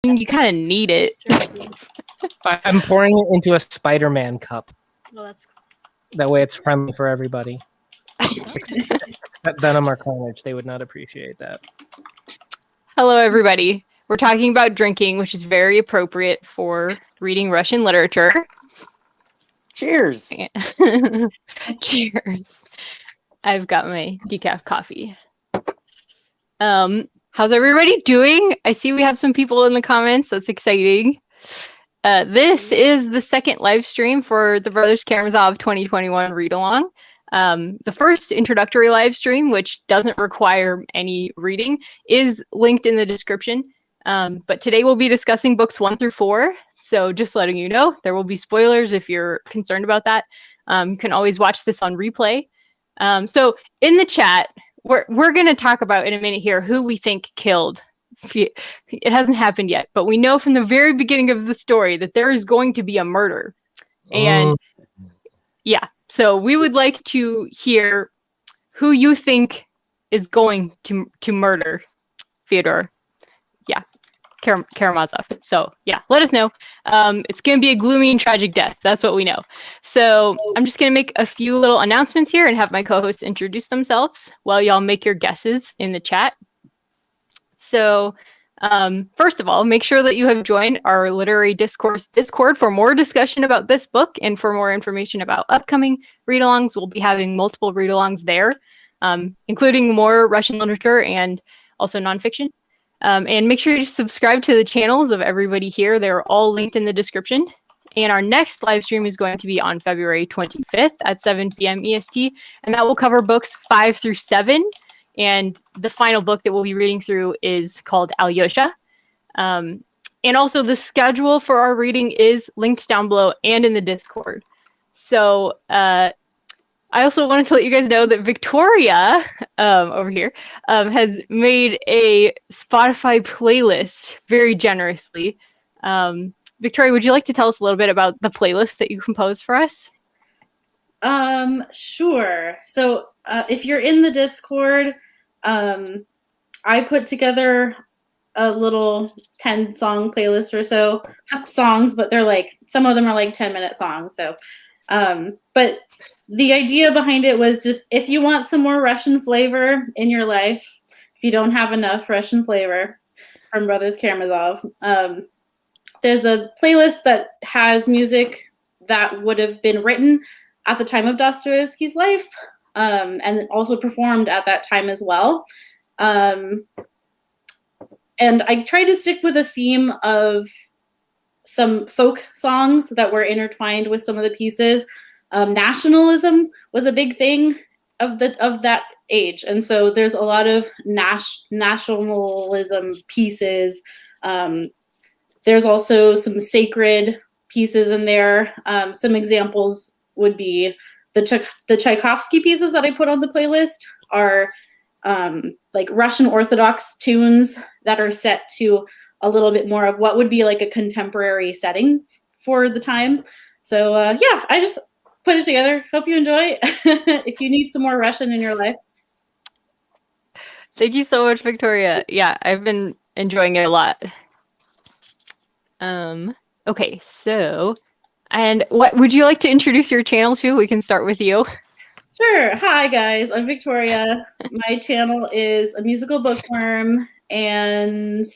You kind of need it. I'm pouring it into a Spider-Man cup. Oh, that's cool. That way it's friendly for everybody. Except Venom or Carnage, they would not appreciate that. Hello, everybody. We're talking about drinking, which is very appropriate for reading Russian literature. Cheers. Cheers. I've got my decaf coffee. How's everybody doing? I see we have some people in the comments. That's exciting. This is the second live stream for the Brothers Karamazov 2021 read-along. The first introductory live stream, which doesn't require any reading, is linked in the description. But today we'll be discussing books 1 through 4. So just letting you know, there will be spoilers if you're concerned about that. You can always watch this on replay. So in the chat, we're going to talk about in a minute here who we think killed. It hasn't happened yet, but we know from the very beginning of the story that there is going to be a murder. And yeah, so we would like to hear who you think is going to murder Fyodor. Yeah, Karamazov. So yeah, let us know. It's going to be a gloomy and tragic death. That's what we know. So I'm just going to make a few little announcements here and have my co-hosts introduce themselves while y'all make your guesses in the chat. So first of all, make sure that you have joined our Literary Discourse Discord for more discussion about this book and for more information about upcoming read-alongs. We'll be having multiple read-alongs there, including more Russian literature and also nonfiction. And make sure you subscribe to the channels of everybody here. They're all linked in the description. And our next live stream is going to be on February 25th at 7 p.m. EST, and that will cover books 5 through 7. And the final book that we'll be reading through is called Alyosha. And also the schedule for our reading is linked down below and in the Discord. So I also wanted to let you guys know that Victoria over here has made a Spotify playlist very generously. Victoria, would you like to tell us a little bit about the playlist that you composed for us? Sure. So if you're in the Discord, I put together a little 10-song playlist or so. Songs, but they're like, some of them are like 10-minute songs. So, but the idea behind it was just if you want some more Russian flavor in your life, if you don't have enough Russian flavor from Brothers Karamazov, there's a playlist that has music that would have been written at the time of Dostoevsky's life, and also performed at that time as well. And I tried to stick with a theme of some folk songs that were intertwined with some of the pieces. Nationalism was a big thing of that age, and so there's a lot of nationalism pieces. There's also some sacred pieces in there. Some examples would be the Tchaikovsky pieces that I put on the playlist are like Russian Orthodox tunes that are set to a little bit more of what would be like a contemporary setting for the time. So yeah, I just put it together. Hope you enjoy. If you need some more Russian in your life. Thank you so much, Victoria. Yeah, I've been enjoying it a lot. Okay, so, and what would you like to introduce your channel to? We can start with you. Sure. Hi, guys. I'm Victoria. My channel is A Musical Bookworm, and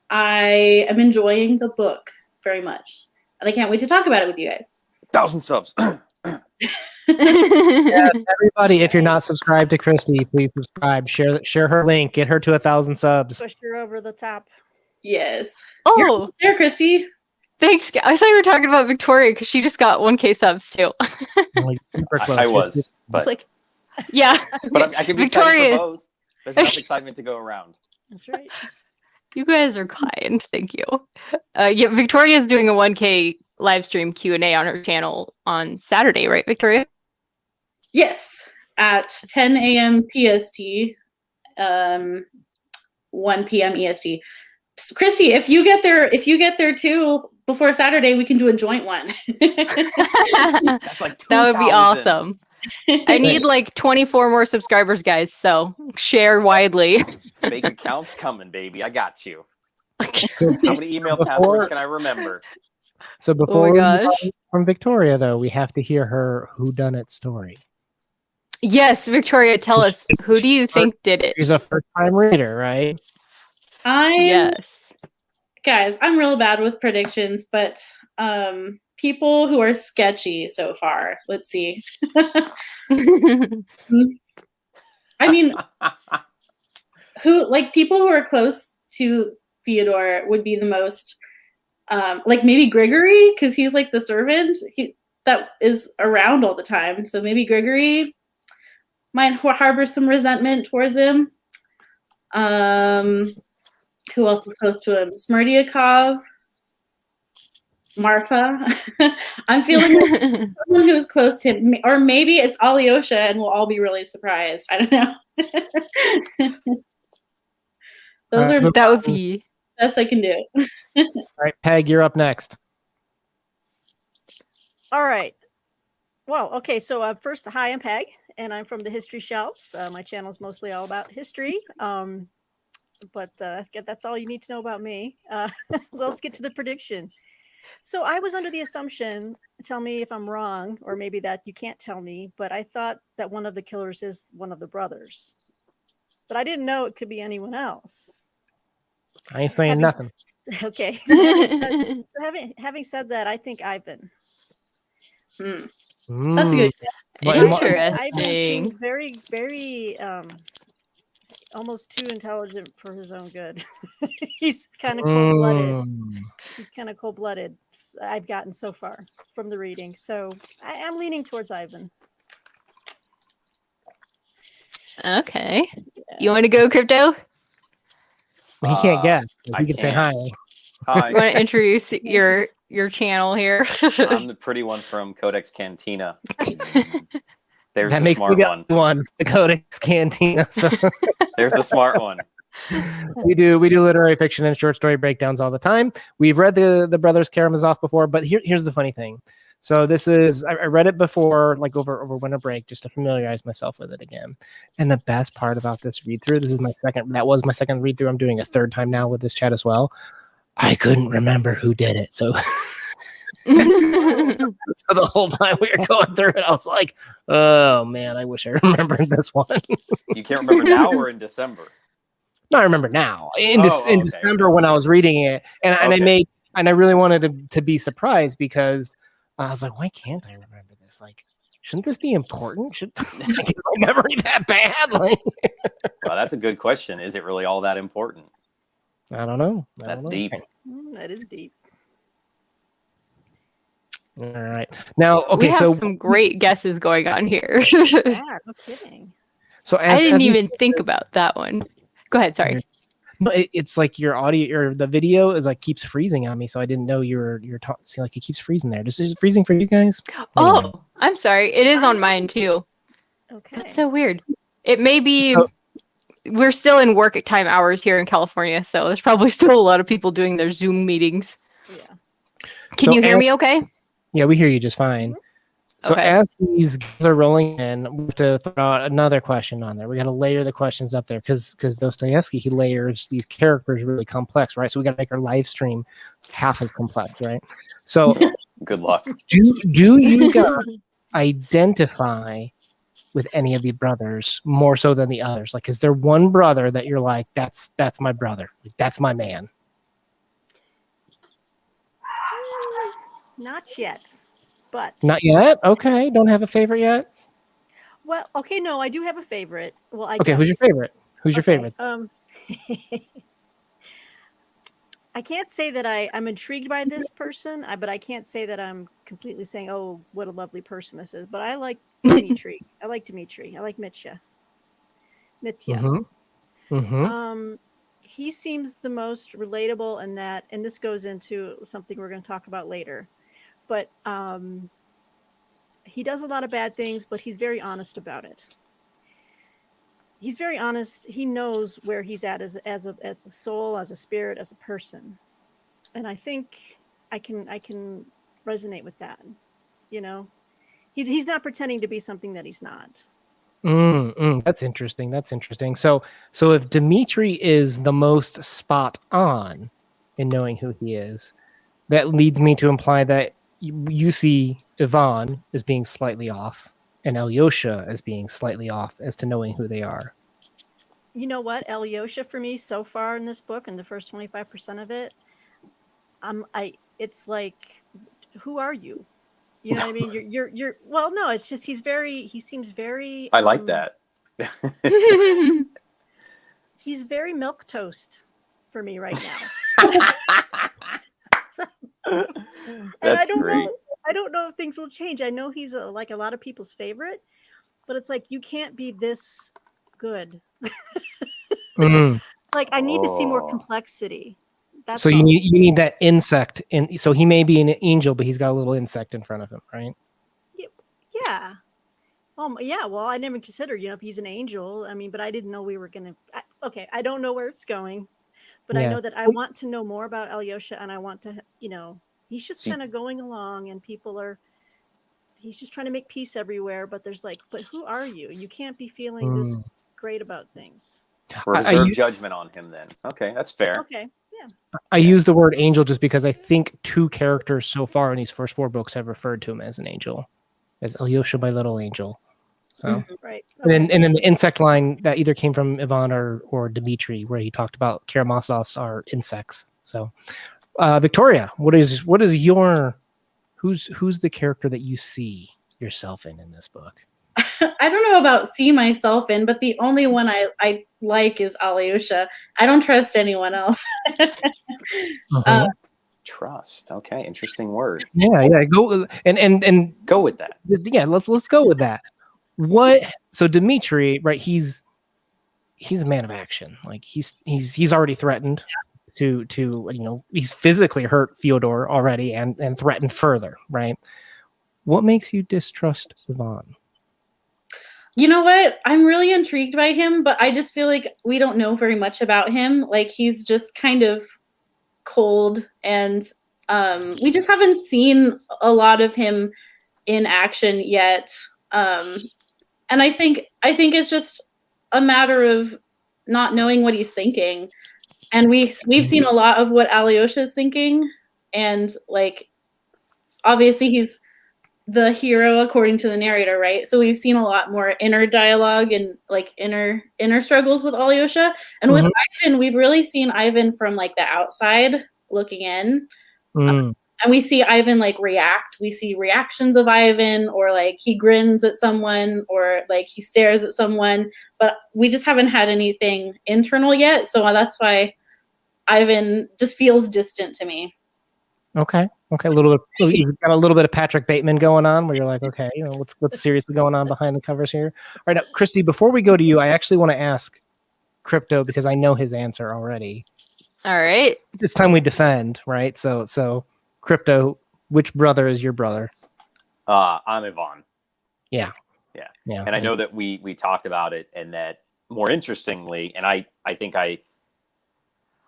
I am enjoying the book very much. And I can't wait to talk about it with you guys. 1,000 subs. Yes, everybody, if you're not subscribed to Christy, please subscribe. Share her link. Get her to 1,000 subs. Push her over the top. Yes. Oh, You're there, Christy. thanks. I thought you were talking about Victoria because she just got 1K subs too. Like, super close. I was, but It's like, yeah. I can be excited for both. There's enough excitement to go around. That's right. You guys are kind. Thank you. Yeah, Victoria is doing a 1K live stream Q&A on her channel on Saturday, right, Victoria? Yes, at 10 a.m. PST, 1 p.m. EST. Christy, if you get there too before Saturday, we can do a joint one. That's like 2,000. That would be awesome. I need like 24 more subscribers, guys. So share widely. Fake accounts coming, baby. I got you. So How many email before- passwords can I remember? So before we gosh. move on from Victoria, though, we have to hear her whodunit story. Yes, Victoria, tell us, who do you think did it? She's a first-time reader, right? Yes. Guys, I'm real bad with predictions, but people who are sketchy so far. Let's see. I mean, people who are close to Fyodor would be the most, like maybe Grigory, because he's like the servant that is around all the time. So maybe Grigory might harbor some resentment towards him. Who else is close to him? Smerdyakov, Marfa. I'm feeling like someone who's close to him, or maybe it's Alyosha, and we'll all be really surprised. I don't know. That would be the best I can do. All right, Peg, you're up next. All right. Well, okay. So first, hi, I'm Peg, and I'm from the History Shelf. My channel is mostly all about history. But that's all you need to know about me. Let's get to the prediction. So I was under the assumption, tell me if I'm wrong, or maybe that you can't tell me, but I thought that one of the killers is one of the brothers. But I didn't know it could be anyone else. I ain't saying nothing. Okay. Having said that, I think Ivan. That's a good Ivan seems very, very almost too intelligent for his own good. He's kind of cold-blooded. He's kind of cold-blooded. I've gotten so far from the reading, so I'm leaning towards Ivan. Okay. You want to go, Crypto? Well, he can't guess. He can say hi. Hi. You want to introduce your channel here? I'm the pretty one from Codex Cantina. There's That the makes smart me one. the Codex Cantina. So. There's the smart one. We do literary fiction and short story breakdowns all the time. We've read the Brothers Karamazov before, but here's the funny thing. So this is, I read it before, like over winter break, just to familiarize myself with it again. And the best part about this read through, that was my second read through. I'm doing a third time now with this chat as well. I couldn't remember who did it. So, so the whole time we were going through it, I was like, oh man, I wish I remembered this one. You can't remember now or in December? No, I remember now. In Okay. December when I was reading it, and I really wanted to be surprised because I was like, why can't I remember this? Like, shouldn't this be important? Is my memory that bad? Like, Well, that's a good question. Is it really all that important? I don't know. That's deep. That is deep. All right. Now, okay, we have so some great guesses going on here. Yeah, no kidding. So I didn't even think about that one. Go ahead. Sorry. But it's like your audio or the video is like keeps freezing on me, so I didn't know you're talking. See, like it keeps freezing there. Is it freezing for you guys? Anyway. Oh, I'm sorry. It is on mine too. Okay. That's so weird. It may be. We're still in work time hours here in California, so there's probably still a lot of people doing their Zoom meetings. Yeah. Can you hear me okay? Yeah, we hear you just fine. So Okay. as these guys are rolling in, we have to throw out another question on there. We got to layer the questions up there because Dostoevsky, he layers these characters really complex, right? So we got to make our live stream half as complex, right? So Good luck. do you guys identify with any of the brothers more so than the others? Like, is there one brother that you're like, that's my brother, that's my man? Not yet, but Not yet. Okay, don't have a favorite yet. well, okay, no, I do have a favorite. Well, I Okay, guess. who's your favorite? Who's your favorite? I can't say that I'm intrigued by this person, but I can't say that I'm completely saying, oh, what a lovely person this is. But I like Dmitri. I like Dmitri. I like Mitya. He seems the most relatable in that, and this goes into something we're going to talk about later. But he does a lot of bad things, but he's very honest about it. He's very honest. He knows where he's at as a soul, as a spirit, as a person, and I think I can resonate with that. You know, he's not pretending to be something that he's not. That's interesting. So if Dmitri is the most spot on, in knowing who he is. That leads me to imply that you see Ivan as being slightly off and Alyosha as being slightly off as to knowing who they are. You know what? Alyosha for me so far in this book, and the first 25% of it, it's like, who are you? You know what I mean? You're well, no, it's just he seems very I like that. He's very milquetoast for me right now. That's I don't great. know. I don't know if things will change. I know he's like a lot of people's favorite, but it's like you can't be this good. Like I need to see more complexity. That's so all. you need that insect in. So he may be an angel, but he's got a little insect in front of him, right? Yeah. Yeah. Well, I never considered, if he's an angel. I mean, but I didn't know we were gonna. Okay, I don't know where it's going, but I know that I want to know more about Alyosha, and I want to, he's just kind of going along, and he's just trying to make peace everywhere. But there's like, but who are you? You can't be feeling this great about things. Reserve judgment on him then. Okay, that's fair. Okay, yeah. I use the word angel just because I think 2 characters so far in these first 4 books have referred to him as an angel, as Alyosha, my little angel. So right. Okay. And then the insect line that either came from Ivan or Dmitry, where he talked about Karamazovs are insects. So Victoria, who's the character that you see yourself in this book? I don't know about see myself in, but the only one I like is Alyosha. I don't trust anyone else. Trust. Okay, interesting word. Yeah. Go and go with that. Yeah, let's go with that. So Dmitry, right? He's a man of action. Like he's already threatened to he's physically hurt Fyodor already and threatened further, right? What makes you distrust Ivan? You know what? I'm really intrigued by him, but I just feel like we don't know very much about him. Like he's just kind of cold, and we just haven't seen a lot of him in action yet. And I think it's just a matter of not knowing what he's thinking. And we've seen a lot of what Alyosha is thinking, and like obviously he's the hero according to the narrator, right? So we've seen a lot more inner dialogue and like inner struggles with Alyosha. And with Ivan, we've really seen Ivan from like the outside looking in. And we see Ivan like react. We see reactions of Ivan, or like he grins at someone, or like he stares at someone, but we just haven't had anything internal yet. So that's why Ivan just feels distant to me. Okay. He's got a little bit of Patrick Bateman going on, where you're like, okay, what's seriously going on behind the covers here. All right, now, Christy, before we go to you, I actually want to ask Crypto, because I know his answer already. All right. It's time we defend, right? So Crypto, which brother is your brother? I'm Ivan. Yeah. And I know that we talked about it, and that more interestingly, and I think I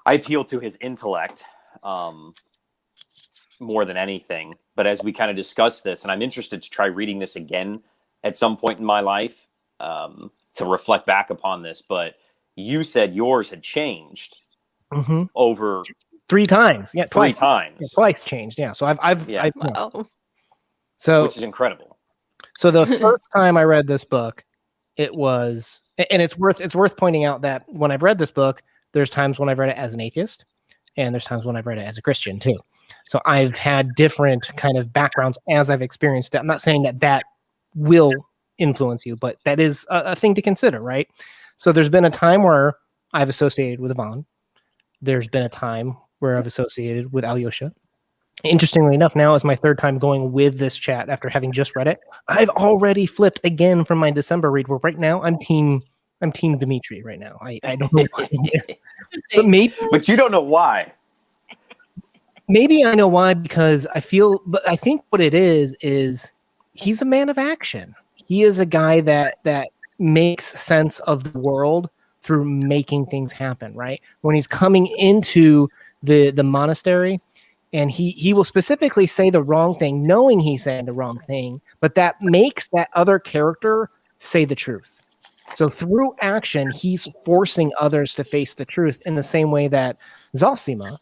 appeal to his intellect more than anything. But as we kind of discussed this, and I'm interested to try reading this again at some point in my life to reflect back upon this. But you said yours had changed over 3 times. Yeah, three times. Yeah, twice changed. Yeah. So I've Wow. So which is incredible. So the first time I read this book, it was, and it's worth pointing out that when I've read this book, there's times when I've read it as an atheist, and there's times when I've read it as a Christian too. So I've had different kind of backgrounds as I've experienced it. I'm not saying that will influence you, but that is a thing to consider, right? So there's been a time where I've associated with Ivan. There's been a time where I've associated with Alyosha. Interestingly enough, now is my 3rd time going with this chat after having just read it. I've already flipped again from my December read, where right now I'm team Dmitry right now. I don't know why. But you don't know why. Maybe I know why, because I think what it is he's a man of action. He is a guy that makes sense of the world through making things happen, right? When he's coming into the monastery, and he will specifically say the wrong thing, knowing he's saying the wrong thing, but that makes that other character say the truth. So through action, he's forcing others to face the truth in the same way that Zosima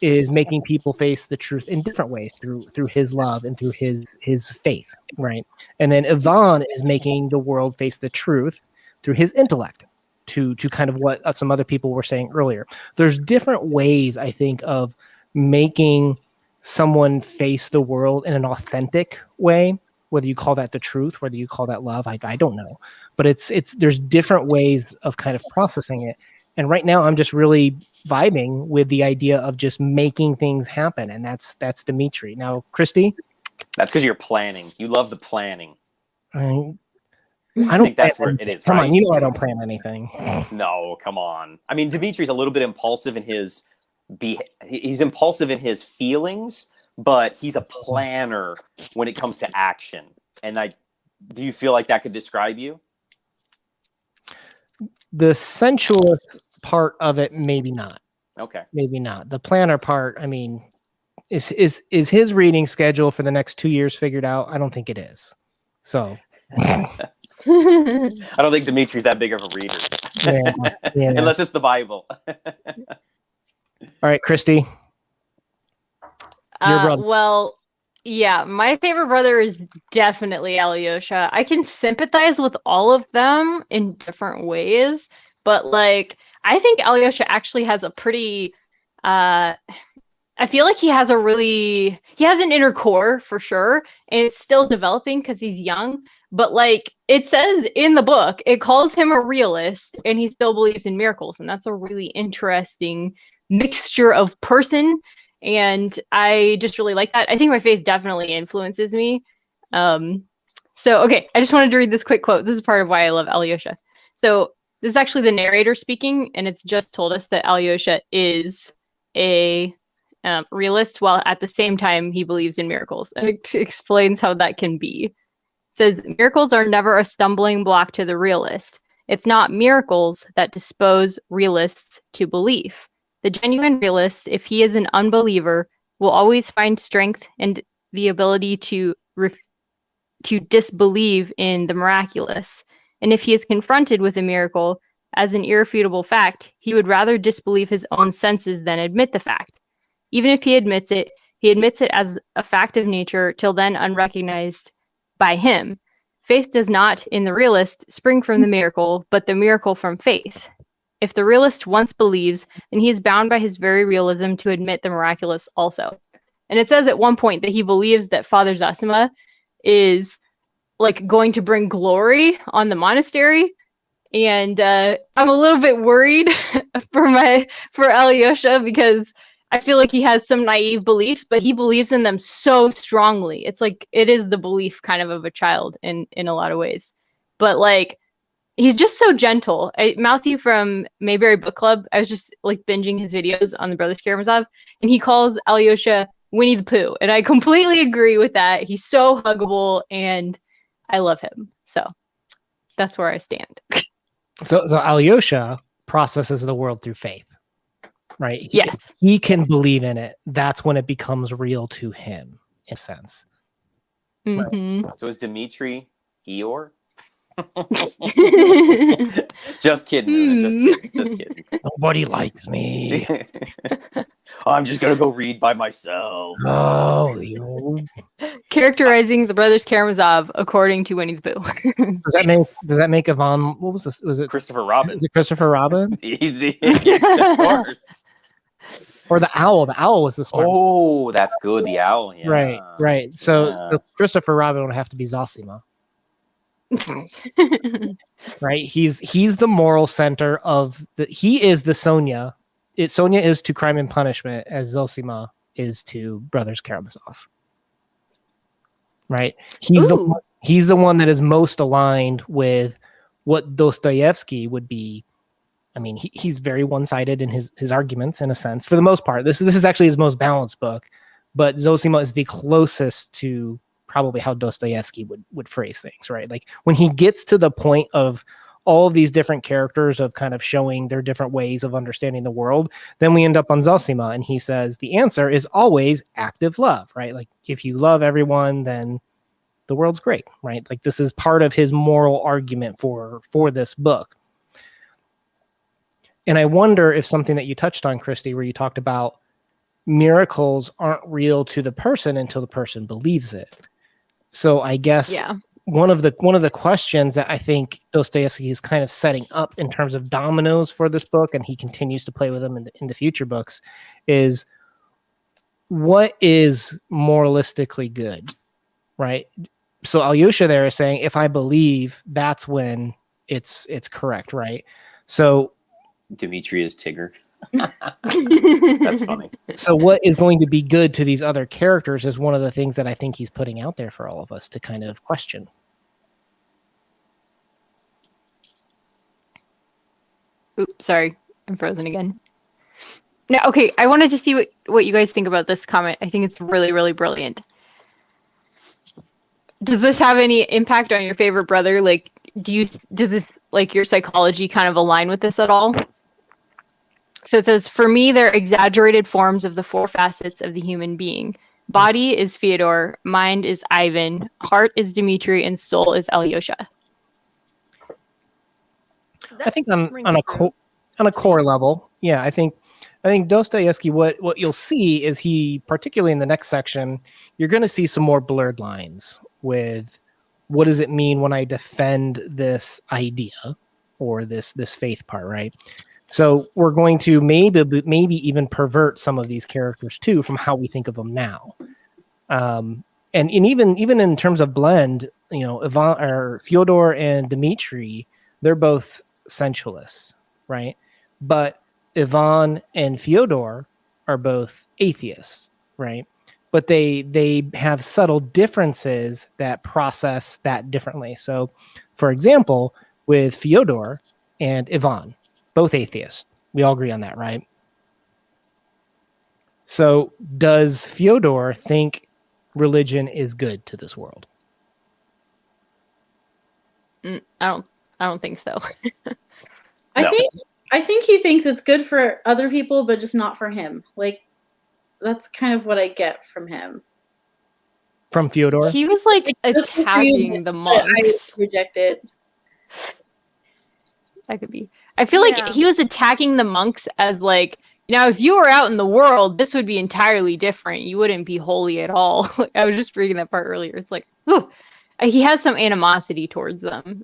is making people face the truth in different ways through his love and through his faith, right? And then Ivan is making the world face the truth through his intellect, to kind of what some other people were saying earlier. There's different ways, I think, of making someone face the world in an authentic way, whether you call that the truth, whether you call that love, I don't know. But it's there's different ways of kind of processing it. And right now I'm just really vibing with the idea of just making things happen. And that's Dimitri. Now, Christy? That's because you're planning. You love the planning. I don't think that's where it is. Come right? on, you know I don't plan anything. No, come on. I mean, Dimitri's a little bit impulsive in his he's impulsive in his feelings, but he's a planner when it comes to action. And do you feel like that could describe you? The sensualist part of it, maybe not. Okay. Maybe not. The planner part, I mean, is his reading schedule for the next 2 years figured out? I don't think it is. So I don't think Dimitri's that big of a reader. Yeah. Unless it's the Bible. All right, Christy. Your brother. Well, yeah, my favorite brother is definitely Alyosha. I can sympathize with all of them in different ways, but like I think Alyosha actually has a pretty I feel like he has an inner core for sure, and it's still developing because he's young. But like it says in the book, it calls him a realist, and he still believes in miracles, and that's a really interesting mixture of person. And I just really like that. I think my faith definitely influences me. Okay, I just wanted to read this quick quote. This is part of why I love Alyosha. So this is actually the narrator speaking, and it's just told us that Alyosha is a realist, while at the same time he believes in miracles. And it explains how that can be. It says, miracles are never a stumbling block to the realist. It's not miracles that dispose realists to belief. The genuine realist, if he is an unbeliever, will always find strength and the ability to disbelieve in the miraculous. And if he is confronted with a miracle as an irrefutable fact, he would rather disbelieve his own senses than admit the fact. Even if he admits it as a fact of nature, till then unrecognized by him. Faith does not, in the realist, spring from the miracle, but the miracle from faith. If the realist once believes, then he is bound by his very realism to admit the miraculous also. And it says at one point that he believes that Father Zosima is like going to bring glory on the monastery. And I'm a little bit worried for Alyosha, because I feel like he has some naive beliefs, but he believes in them so strongly. It's like it is the belief kind of a child in a lot of ways. But like he's just so gentle. Matthew from Mayberry Book Club, I was just like binging his videos on the Brothers Karamazov, and he calls Alyosha Winnie the Pooh. And I completely agree with that. He's so huggable and I love him. So that's where I stand. So Alyosha processes the world through faith, right? Yes. He can believe in it. That's when it becomes real to him, in a sense. Mm-hmm. So is Dimitri Eeyore? Just kidding. Una, just kidding. Nobody likes me. I'm just gonna go read by myself. Oh, you. Characterizing the Brothers Karamazov according to Winnie the Pooh. Does that make Ivan? What was this? Was it Christopher Robin? Is it Christopher Robin? Easy, of course. Or the owl? The owl was the smart. Oh, that's good. The owl. Yeah. Right. So Christopher Robin would have to be Zosima. Right, he's the moral center of he is the Sonia. Sonia is to Crime and Punishment as Zosima is to Brothers Karamazov. Right, he's the one that is most aligned with what Dostoevsky would be. I mean, he's very one-sided in his arguments in a sense for the most part. This is actually his most balanced book, but Zosima is the closest to probably how Dostoevsky would phrase things, right? Like when he gets to the point of all of these different characters of kind of showing their different ways of understanding the world, then we end up on Zosima, and he says the answer is always active love, right? Like if you love everyone, then the world's great, right? Like this is part of his moral argument for this book. And I wonder if something that you touched on, Christy, where you talked about miracles aren't real to the person until the person believes it. So I guess one of the questions that I think Dostoevsky is kind of setting up in terms of dominoes for this book, and he continues to play with them in the future books, is what is moralistically good, right? So Alyosha there is saying, if I believe, that's when it's correct, right? So Dimitri is Tigger. That's funny. So what is going to be good to these other characters is one of the things that I think he's putting out there for all of us to kind of question. Oops, sorry, I'm frozen again. Now, okay, I wanted to see what you guys think about this comment. I think it's really, really brilliant. Does this have any impact on your favorite brother? Like, does this, like, your psychology kind of align with this at all? So it says, for me, they're exaggerated forms of the four facets of the human being. Body is Fyodor, mind is Ivan, heart is Dmitri, and soul is Alyosha. I think on a core level, yeah, I think Dostoevsky, what you'll see is he, particularly in the next section, you're going to see some more blurred lines with what does it mean when I defend this idea or this faith part, right? So we're going to maybe even pervert some of these characters too from how we think of them now, and even in terms of blend, Ivan or Fyodor and Dmitri, they're both sensualists, right? But Ivan and Fyodor are both atheists, right? But they have subtle differences that process that differently. So, for example, with Fyodor and Ivan, both atheists. We all agree on that, right? So does Fyodor think religion is good to this world? I don't think so. I think he thinks it's good for other people, but just not for him. Like, that's kind of what I get from him. From Fyodor? He was like attacking the monks. I reject it. That could be. I feel like he was attacking the monks as like, now if you were out in the world, this would be entirely different. You wouldn't be holy at all. I was just reading that part earlier. It's like, whew, he has some animosity towards them.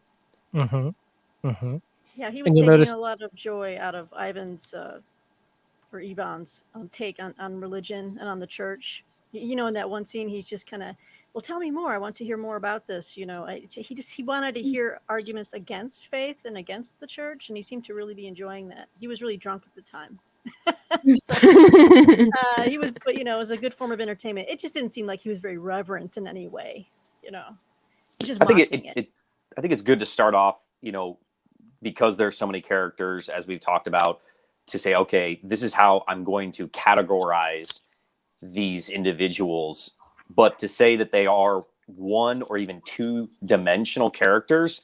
Mm-hmm. Mm-hmm. Yeah, he was taking a lot of joy out of Ivan's or Ivan's take on religion and on the church. In that one scene, he's just kind of, well, tell me more. I want to hear more about this. He wanted to hear arguments against faith and against the church, and he seemed to really be enjoying that. He was really drunk at the time. So, he was, but it was a good form of entertainment. It just didn't seem like he was very reverent in any way. Just I think it's good to start off, because there's so many characters, as we've talked about, to say, okay, this is how I'm going to categorize these individuals. But to say that they are one or even two-dimensional characters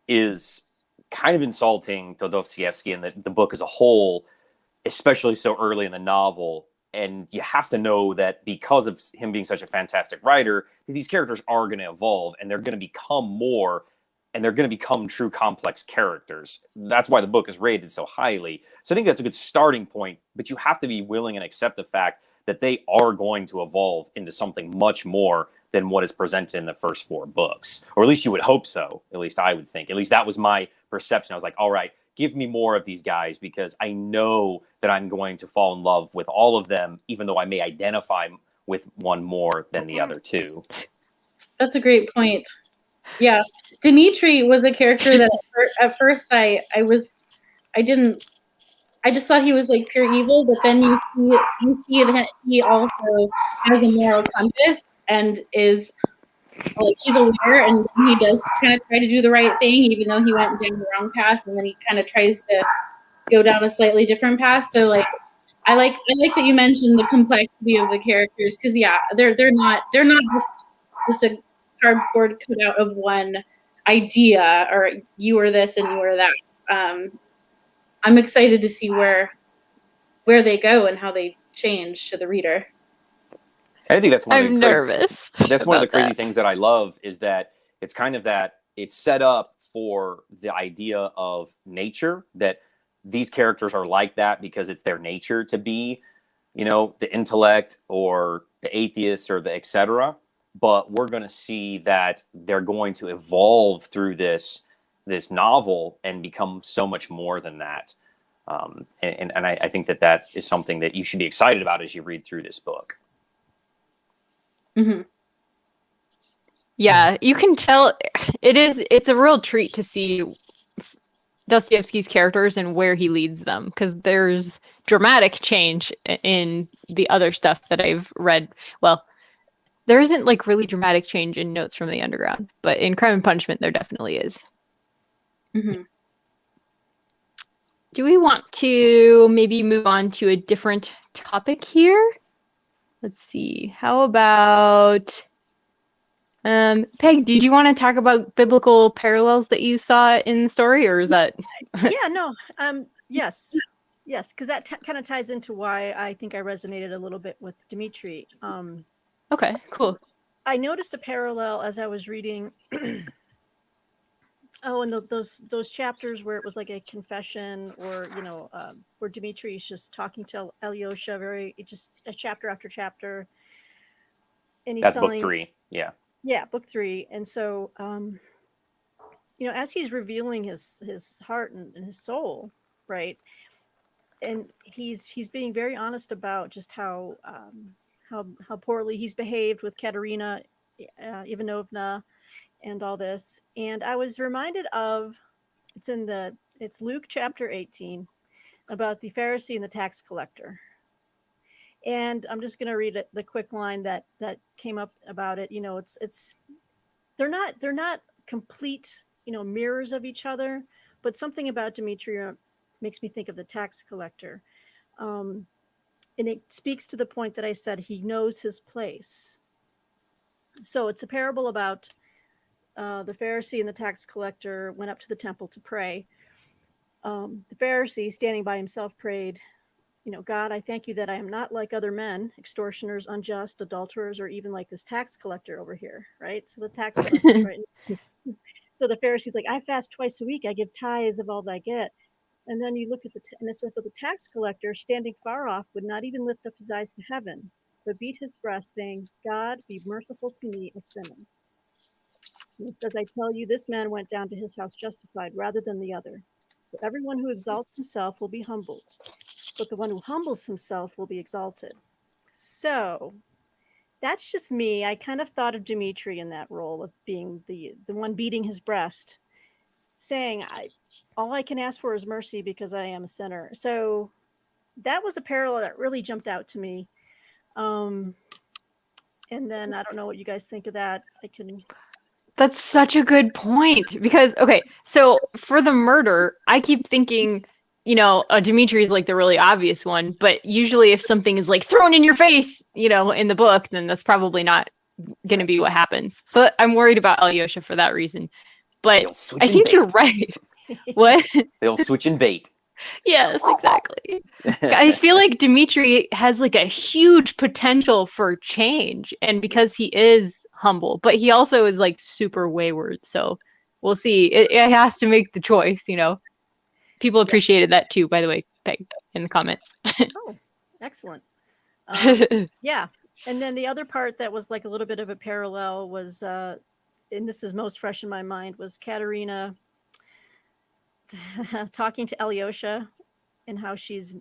is kind of insulting to Dostoevsky and the book as a whole, especially so early in the novel. And you have to know that because of him being such a fantastic writer, these characters are going to evolve and they're going to become more, and they're going to become true complex characters. That's why the book is rated so highly. So I think that's a good starting point, but you have to be willing and accept the fact that they are going to evolve into something much more than what is presented in the first four books. Or at least you would hope so. At least I would think. At least that was my perception. I was like, all right, give me more of these guys, because I know that I'm going to fall in love with all of them, even though I may identify with one more than the other two. That's a great point. Yeah. Dmitri was a character that at first I just thought he was like pure evil, but then you see that he also has a moral compass and is like, he's aware, and he does kind of try to do the right thing, even though he went down the wrong path, and then he kind of tries to go down a slightly different path. So like, I like that you mentioned the complexity of the characters, because they're not just a cardboard cutout of one idea, or you are this and you are that. I'm excited to see where they go and how they change to the reader. I think that's one of the nervous. That's one of the crazy things that I love, is that it's kind of that it's set up for the idea of nature, that these characters are like that because it's their nature to be. you know, the intellect or the atheist or the etc. But we're going to see that they're going to evolve through this novel and become so much more than that. And I think that is something that you should be excited about as you read through this book. Mm-hmm. Yeah, you can tell it's a real treat to see Dostoevsky's characters and where he leads them, because there's dramatic change in the other stuff that I've read. Well, there isn't like really dramatic change in Notes from the Underground, but in Crime and Punishment there definitely is. Mm-hmm. Do we want to maybe move on to a different topic here? Let's see. How about Peg, did you want to talk about biblical parallels that you saw in the story, or is that Yeah, no. Yes, because that kind of ties into why I think I resonated a little bit with Dmitri. Okay, cool. I noticed a parallel as I was reading. And those chapters where it was like a confession, or where Dmitri is just talking to Alyosha, just a chapter after chapter, and he's That's telling, book 3. Yeah, book 3. And so, as he's revealing his heart and his soul, right, and he's being very honest about just how poorly he's behaved with Katerina Ivanovna and all this. And I was reminded of, it's Luke chapter 18 about the Pharisee and the tax collector. And I'm just going to read the quick line that came up about it. They're not complete, mirrors of each other, but something about Dmitri makes me think of the tax collector. And it speaks to the point that I said, he knows his place. So it's a parable about the Pharisee and the tax collector went up to the temple to pray. The Pharisee, standing by himself, prayed, God, I thank you that I am not like other men, extortioners, unjust, adulterers, or even like this tax collector over here, right? So the tax collector, right? So the Pharisee's like, I fast twice a week. I give tithes of all that I get. And then you look at and it says, but the tax collector, standing far off, would not even lift up his eyes to heaven, but beat his breast, saying, God, be merciful to me, a sinner. And it says, I tell you, this man went down to his house justified rather than the other. For everyone who exalts himself will be humbled, but the one who humbles himself will be exalted. So that's just me. I kind of thought of Dmitri in that role of being the one beating his breast, saying, all I can ask for is mercy because I am a sinner. So that was a parallel that really jumped out to me. And then I don't know what you guys think of that. That's such a good point, because, okay, so for the murder, I keep thinking, Dmitri is like the really obvious one, but usually if something is like thrown in your face, in the book, then that's probably not going to be what happens. So I'm worried about Alyosha for that reason. But I think you're right. What? They'll switch and bait. Yes, exactly. I feel like Dmitri has like a huge potential for change, and because he is humble, but he also is like super wayward. So we'll see. It has to make the choice, People appreciated that too, by the way, Peg, in the comments. Oh, excellent. Yeah. And then the other part that was like a little bit of a parallel was, and this is most fresh in my mind, was Katerina talking to Alyosha and how she's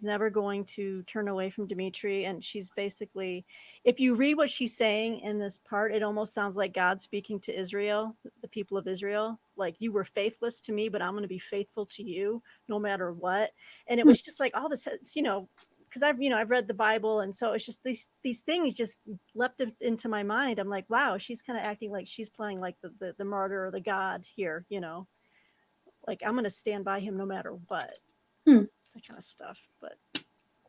never going to turn away from Dmitri. And she's basically, if you read what she's saying in this part, it almost sounds like God speaking to Israel, the people of Israel, like, you were faithless to me, but I'm going to be faithful to you no matter what. And it was just like all this, because I've read the Bible. And so it's just these things just leapt into my mind. I'm like, wow, she's kind of acting like she's playing like the martyr or the God here, like, I'm going to stand by him no matter what. It's that kind of stuff. But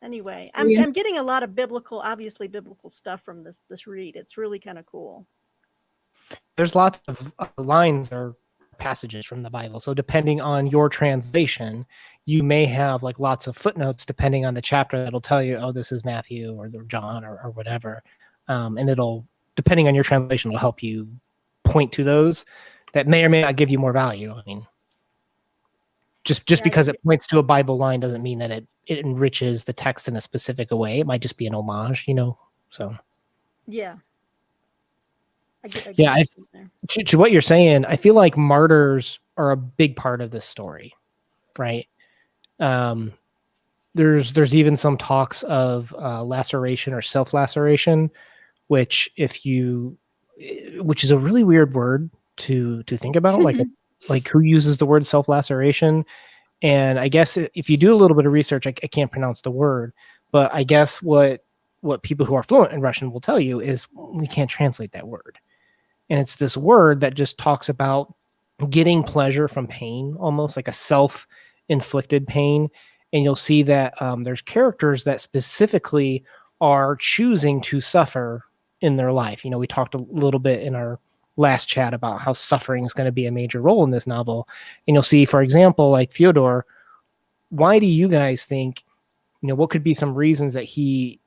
anyway, I'm getting a lot of obviously biblical stuff from this read. It's really kind of cool. There's lots of lines or passages from the Bible. So depending on your translation, you may have like lots of footnotes depending on the chapter that'll tell you, oh, this is Matthew or John or whatever. And it'll, depending on your translation, will help you point to those that may or may not give you more value. I mean, just because it points to a Bible line doesn't mean that it it enriches the text in a specific way. It might just be an homage, so. Yeah. I get Yeah, what you're saying there. to what you're saying, I feel like martyrs are a big part of this story, right? There's even some talks of laceration or self-laceration, which is a really weird word to think about, like who uses the word self-laceration. And I guess if you do a little bit of research, I can't pronounce the word, but I guess what people who are fluent in Russian will tell you is we can't translate that word. And it's this word that just talks about getting pleasure from pain, almost like a self-inflicted pain. And you'll see that there's characters that specifically are choosing to suffer in their life. We talked a little bit in our last chat about how suffering is going to be a major role in this novel. And you'll see, for example, like Fyodor, why do you guys think, what could be some reasons that he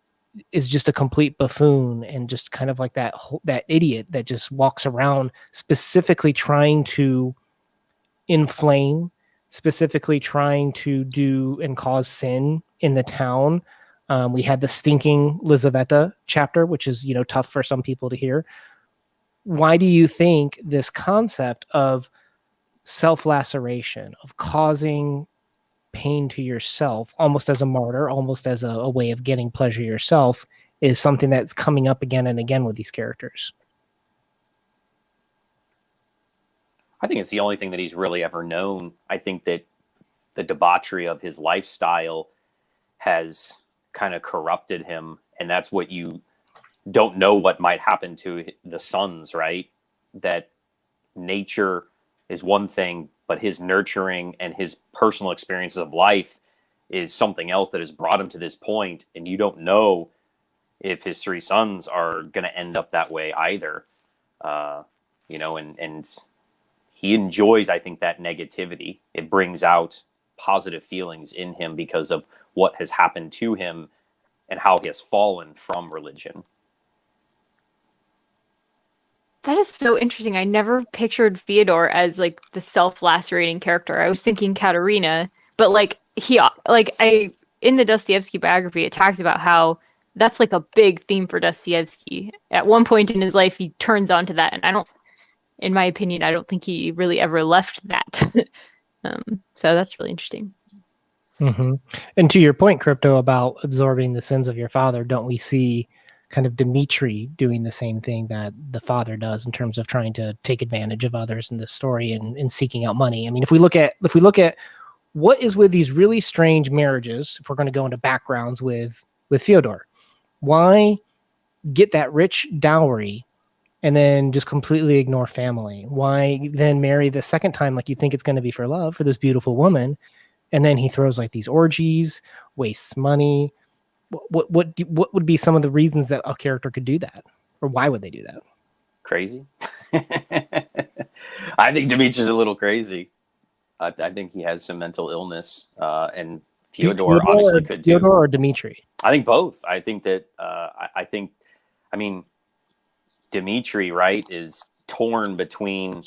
is just a complete buffoon and just kind of like that idiot that just walks around specifically trying to inflame, specifically trying to do and cause sin in the town? We had the stinking Lizaveta chapter, which is, tough for some people to hear. Why do you think this concept of self-laceration, of causing pain to yourself, almost as a martyr, almost as a way of getting pleasure yourself, is something that's coming up again and again with these characters? I think it's the only thing that he's really ever known. I think that the debauchery of his lifestyle has kind of corrupted him, and that's what you don't know what might happen to the sons, right? That nature is one thing, but his nurturing and his personal experiences of life is something else that has brought him to this point. And you don't know if his three sons are going to end up that way either. And he enjoys, I think, that negativity. It brings out positive feelings in him because of what has happened to him and how he has fallen from religion. That is so interesting. I never pictured Fyodor as like the self-lacerating character. I was thinking Katerina, but in the Dostoevsky biography, it talks about how that's like a big theme for Dostoevsky. At one point in his life, he turns onto that, and in my opinion, I don't think he really ever left that. So that's really interesting. Mm-hmm. And to your point, Crypto, about absorbing the sins of your father, don't we see kind of Dmitri doing the same thing that the father does in terms of trying to take advantage of others in this story and seeking out money? I mean, if we look at what is with these really strange marriages, if we're going to go into backgrounds with Fyodor, why get that rich dowry and then just completely ignore family? Why then marry the second time like you think it's going to be for love for this beautiful woman, and then he throws like these orgies, wastes money? What would be some of the reasons that a character could do that, or why would they do that? Crazy. I think Dimitri's a little crazy. I think he has some mental illness, and Fyodor obviously could too. Fyodor or Dmitri? I think both. I think that I mean, Dmitri, right, is torn between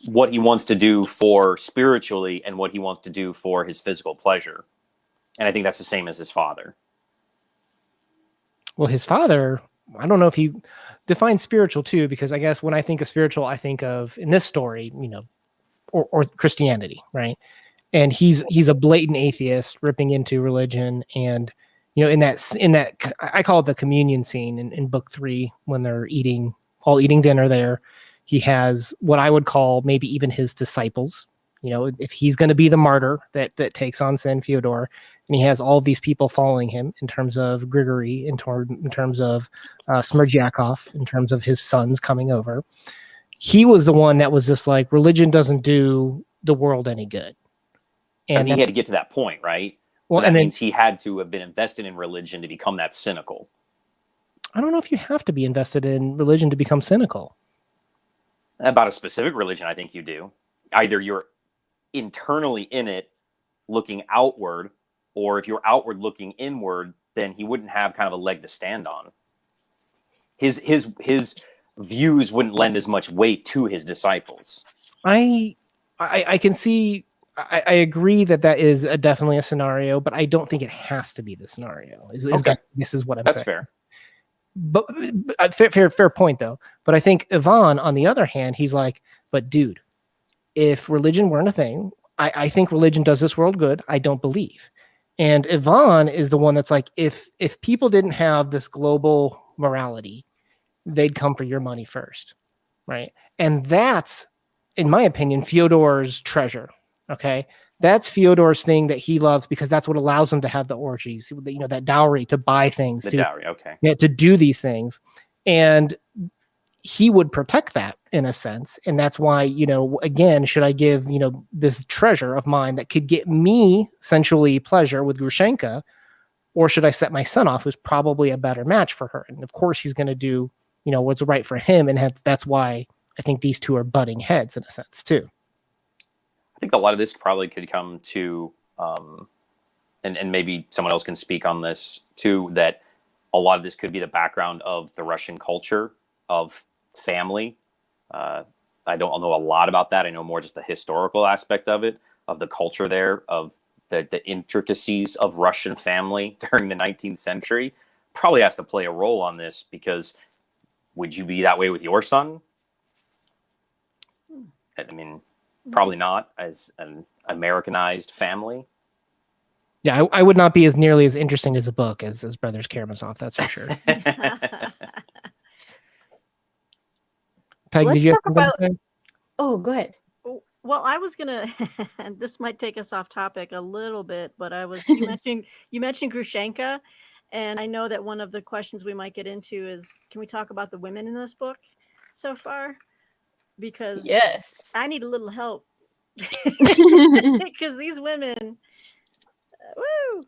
what he wants to do for spiritually and what he wants to do for his physical pleasure. And I think that's the same as his father. Well, his father, I don't know if he defines spiritual too, because I guess when I think of spiritual, I think of, in this story, or Christianity, right? And he's a blatant atheist ripping into religion. And, in that, I call it the communion scene in book 3, when they're all eating dinner there, he has what I would call maybe even his disciples. If he's going to be the martyr that takes on sin, Fyodor, and he has all of these people following him in terms of Grigory, in terms of Smerdyakov, in terms of his sons coming over. He was the one that was just like, religion doesn't do the world any good. And he had to get to that point, right? So that means he had to have been invested in religion to become that cynical. I don't know if you have to be invested in religion to become cynical. About a specific religion, I think you do. Either you're internally in it, looking outward, or if you're outward looking inward, then he wouldn't have kind of a leg to stand on. His views wouldn't lend as much weight to his disciples. I can see I agree that is definitely a scenario, but I don't think it has to be the scenario. Okay. This is what I'm That's saying. fair. But fair point though. But I think Ivan, on the other hand, he's like, but dude, if religion weren't a thing, I think religion does this world good. I don't believe. And Ivan is the one that's like, if people didn't have this global morality, they'd come for your money first, right? And that's, in my opinion, Fyodor's treasure. Okay, that's Fyodor's thing that he loves because that's what allows him to have the orgies, you know, that dowry, to buy things, Dowry, okay, to do these things, and he would protect that in a sense. And that's why, you know, again, should I give, you know, this treasure of mine that could get me sensually pleasure with Grushenka, or should I set my son off, who's probably a better match for her? And of course, he's going to do, you know, what's right for him, and that's why I think these two are butting heads in a sense too. I think a lot of this probably could come to, and maybe someone else can speak on this too, that a lot of this could be the background of the Russian culture of family. I don't know a lot about that. I know more just the historical aspect of it, of the culture there, of the intricacies of Russian family during the 19th century. Probably has to play a role on this, because would you be that way with your son? I mean, probably not, as an Americanized family. Yeah, I would not be as nearly as interesting as a book as Brothers Karamazov, that's for sure. Peg, Let's did you have talk something about- to say? Oh, go ahead. Well, I was gonna, and this might take us off topic a little bit, but you mentioned Grushenka, and I know that one of the questions we might get into is, can we talk about the women in this book so far? Because Yes. I need a little help, because these women, woo.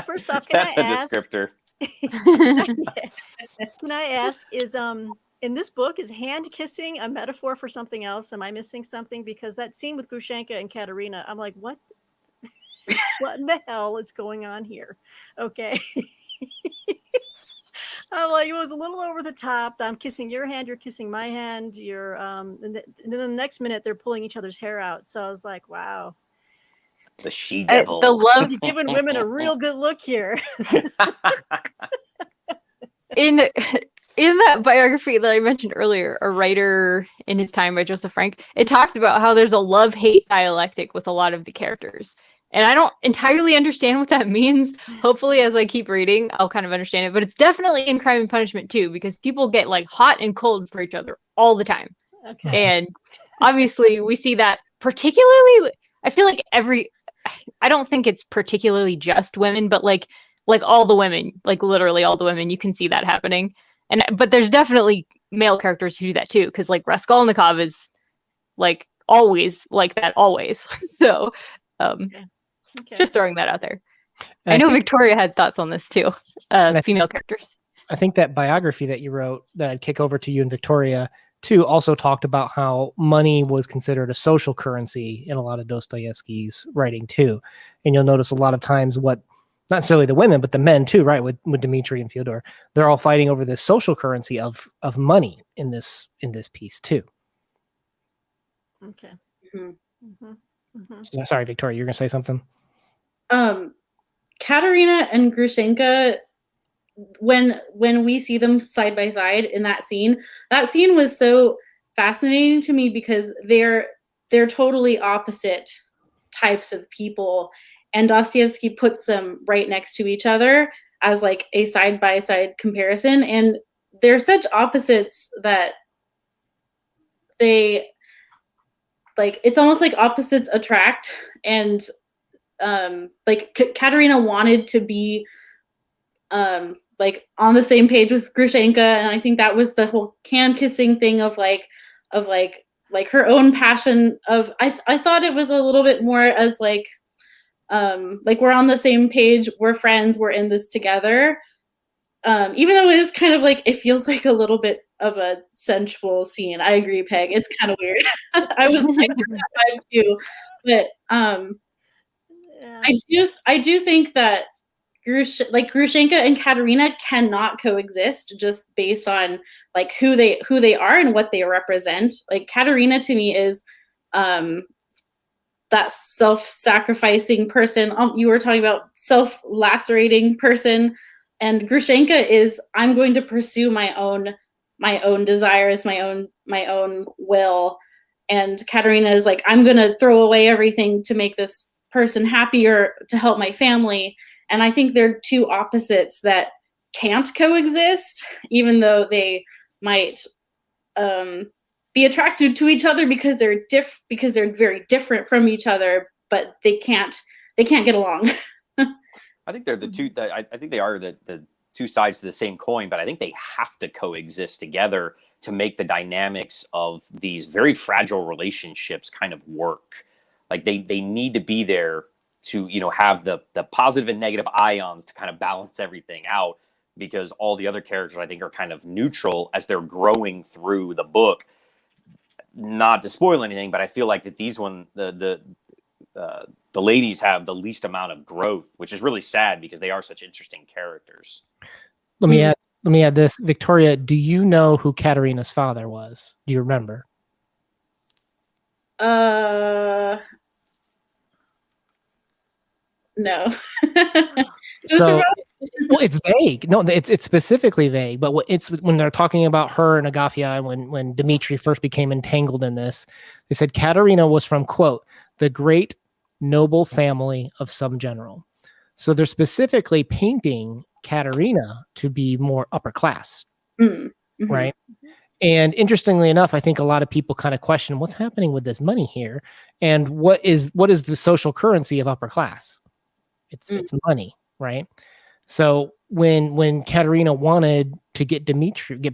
First off, can That's I a ask? descriptor. Can I ask, is in this book, is hand kissing a metaphor for something else? Am I missing something? Because that scene with Grushenka and Katerina, I'm like, what? What in the hell is going on here? Okay. I'm like, it was a little over the top. I'm kissing your hand, you're kissing my hand, you're and then the next minute they're pulling each other's hair out. So I was like, wow. The she devil. The love You're giving women a real good look here. in that biography that I mentioned earlier, A Writer in His Time by Joseph Frank, it talks about how there's a love-hate dialectic with a lot of the characters. And I don't entirely understand what that means. Hopefully, as I keep reading, I'll kind of understand it. But it's definitely in Crime and Punishment too, because people get like hot and cold for each other all the time. Okay. And obviously, we see that particularly. I feel like I don't think it's particularly just women, but like all the women, like literally all the women, you can see that happening. But there's definitely male characters who do that too, because like Raskolnikov is like always like that, always. So Okay. just throwing that out there. And I know think- Victoria had thoughts on this too. Female characters. I think that biography that you wrote, that I'd kick over to you and Victoria too, also talked about how money was considered a social currency in a lot of Dostoevsky's writing too. And you'll notice a lot of times what, not necessarily the women, but the men too, right? With Dmitri and Fyodor, they're all fighting over this social currency of money in this piece too. Okay. Mm-hmm. Mm-hmm. Sorry, Victoria, you're gonna say something? Katerina and Grushenka, when we see them side by side in that scene was so fascinating to me, because they're totally opposite types of people, and Dostoevsky puts them right next to each other as like a side by side comparison, and they're such opposites that they, like, it's almost like opposites attract. And like Katerina wanted to be like on the same page with Grushenka, and I think that was the whole hand kissing thing of her own passion of, I thought it was a little bit more as like we're on the same page, we're friends, we're in this together. Even though it is kind of like, it feels like a little bit of a sensual scene. I agree, Peg. It's kind of weird. I got that vibe too, but Yeah. I do think that Grushenka and Katerina cannot coexist just based on like who they are and what they represent. Like Katerina to me is that self-sacrificing person. You were talking about self-lacerating person, and Grushenka is, I'm going to pursue my own desires, my own will. And Katerina is like, I'm going to throw away everything to make this person happier, to help my family. And I think they're two opposites that can't coexist, even though they might be attracted to each other because they're very different from each other, but they can't get along. I think they're the two. I think they are the two sides to the same coin, but I think they have to coexist together to make the dynamics of these very fragile relationships kind of work. Like they need to be there to, you know, have the positive and negative ions to kind of balance everything out, because all the other characters, I think, are kind of neutral as they're growing through the book. Not to spoil anything, but I feel like that these the ladies have the least amount of growth, which is really sad because they are such interesting characters. Let me add this. Victoria, do you know who Katerina's father was? Do you remember? No. So, well, it's vague. No, it's specifically vague. But it's when they're talking about her and Agafia, and when Dmitri first became entangled in this, they said Katerina was from, quote, the great noble family of some general. So they're specifically painting Katerina to be more upper class, right? And interestingly enough, I think a lot of people kind of question what's happening with this money here, and what is the social currency of upper class? It's money, right? So when Katerina wanted to get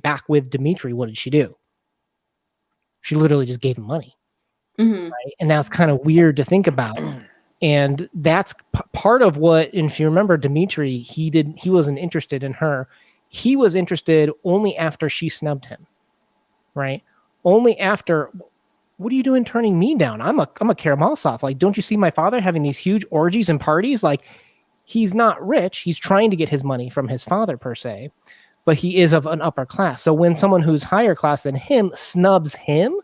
back with Dmitri, what did she do? She literally just gave him money, right? And that's kind of weird to think about. And that's part of what, and if you remember, Dmitri, he wasn't interested in her. He was interested only after she snubbed him, right? Only after. What are you doing turning me down? I'm a Karamazov. Like, don't you see my father having these huge orgies and parties? Like, he's not rich. He's trying to get his money from his father per se, but he is of an upper class. So when someone who's higher class than him snubs him,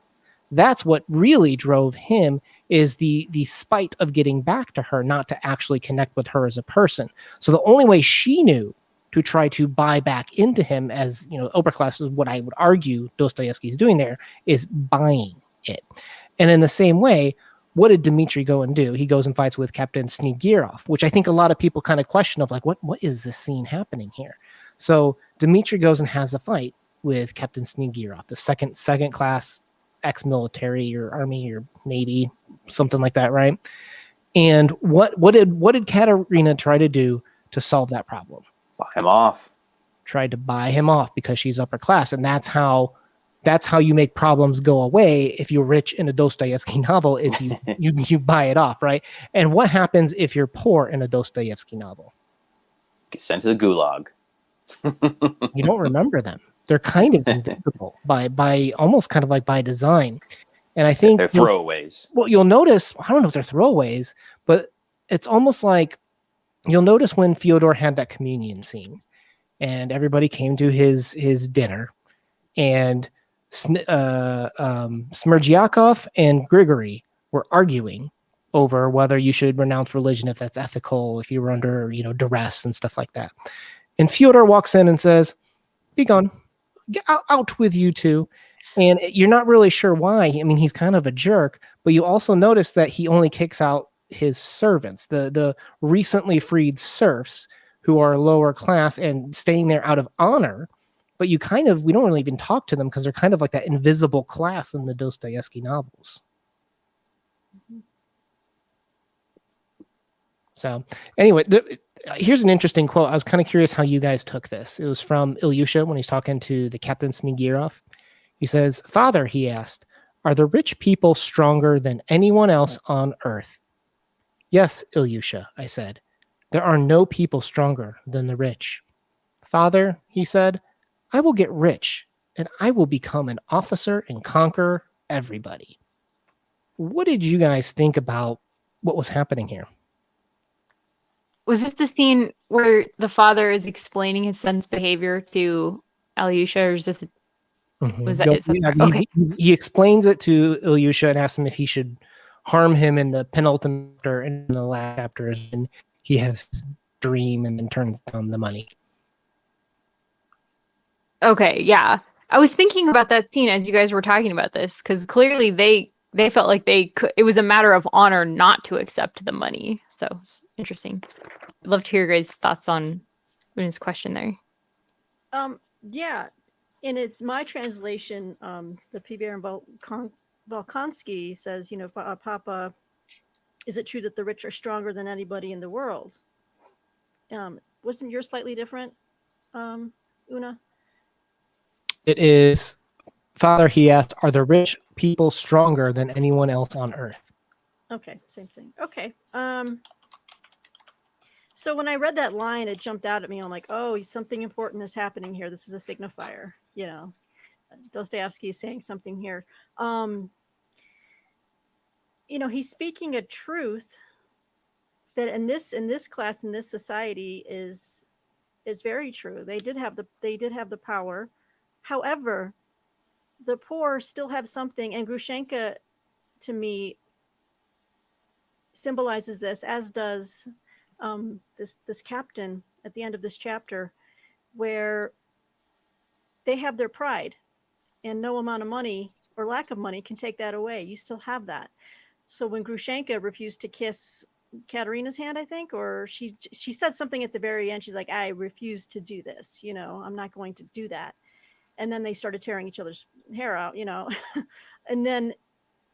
that's what really drove him, is the spite of getting back to her, not to actually connect with her as a person. So the only way she knew to try to buy back into him, as you know, upper class is what I would argue Dostoevsky's doing there, is buying it. And in the same way, what did Dmitri go and do? He goes and fights with Captain Snegirov, which I think a lot of people kind of question of like, what is this scene happening here? So Dmitri goes and has a fight with Captain Snegirov, the second class ex-military or army or navy, something like that, right? And what did Katerina try to do to solve that problem? Buy him off. Tried to buy him off because she's upper class, and that's how you make problems go away. If you're rich in a Dostoevsky novel, is you buy it off, right? And what happens if you're poor in a Dostoevsky novel? Get sent to the gulag. You don't remember them. They're kind of invisible by almost kind of like by design. And I think they're throwaways. Well, you'll notice, I don't know if they're throwaways, but it's almost like you'll notice when Fyodor had that communion scene and everybody came to his dinner, and Smerdyakov and Grigory were arguing over whether you should renounce religion, if that's ethical, if you were under, duress and stuff like that. And Fyodor walks in and says, "Be gone, get out with you two." And you're not really sure why. I mean, he's kind of a jerk, but you also notice that he only kicks out his servants, the recently freed serfs who are lower class and staying there out of honor. But we don't really even talk to them because they're kind of like that invisible class in the Dostoevsky novels. So anyway, here's an interesting quote. I was kind of curious how you guys took this. It was from Alyosha when he's talking to the Captain Snegirov. He says, "Father," he asked, "are the rich people stronger than anyone else on earth?" "Yes, Alyosha," I said. "There are no people stronger than the rich." "Father," he said, "I will get rich, and I will become an officer and conquer everybody." What did you guys think about what was happening here? Was this the scene where the father is explaining his son's behavior to Alyosha, or is this Was that it? Okay. He explains it to Alyosha and asks him if he should harm him in the penultimate chapter, and in the last chapters, and he has his dream and then turns down the money. Okay, yeah. I was thinking about that scene as you guys were talking about this, because clearly they felt like it was a matter of honor not to accept the money. So it's interesting. I'd love to hear your guys' thoughts on Una's question there. Yeah, and it's my translation. The P. Baron Volkonsky says, Papa, is it true that the rich are stronger than anybody in the world? Wasn't yours slightly different, Una? It is, Father, he asked, are the rich people stronger than anyone else on earth? Okay, same thing. Okay. So when I read that line, it jumped out at me. I'm like, oh, something important is happening here. This is a signifier. Dostoevsky is saying something here. He's speaking a truth that in this class, in this society is very true. They did have the power. However, the poor still have something, and Grushenka, to me, symbolizes this, as does this captain at the end of this chapter, where they have their pride, and no amount of money or lack of money can take that away. You still have that. So when Grushenka refused to kiss Katerina's hand, I think, or she said something at the very end, she's like, I refuse to do this, I'm not going to do that. And then they started tearing each other's hair out, and then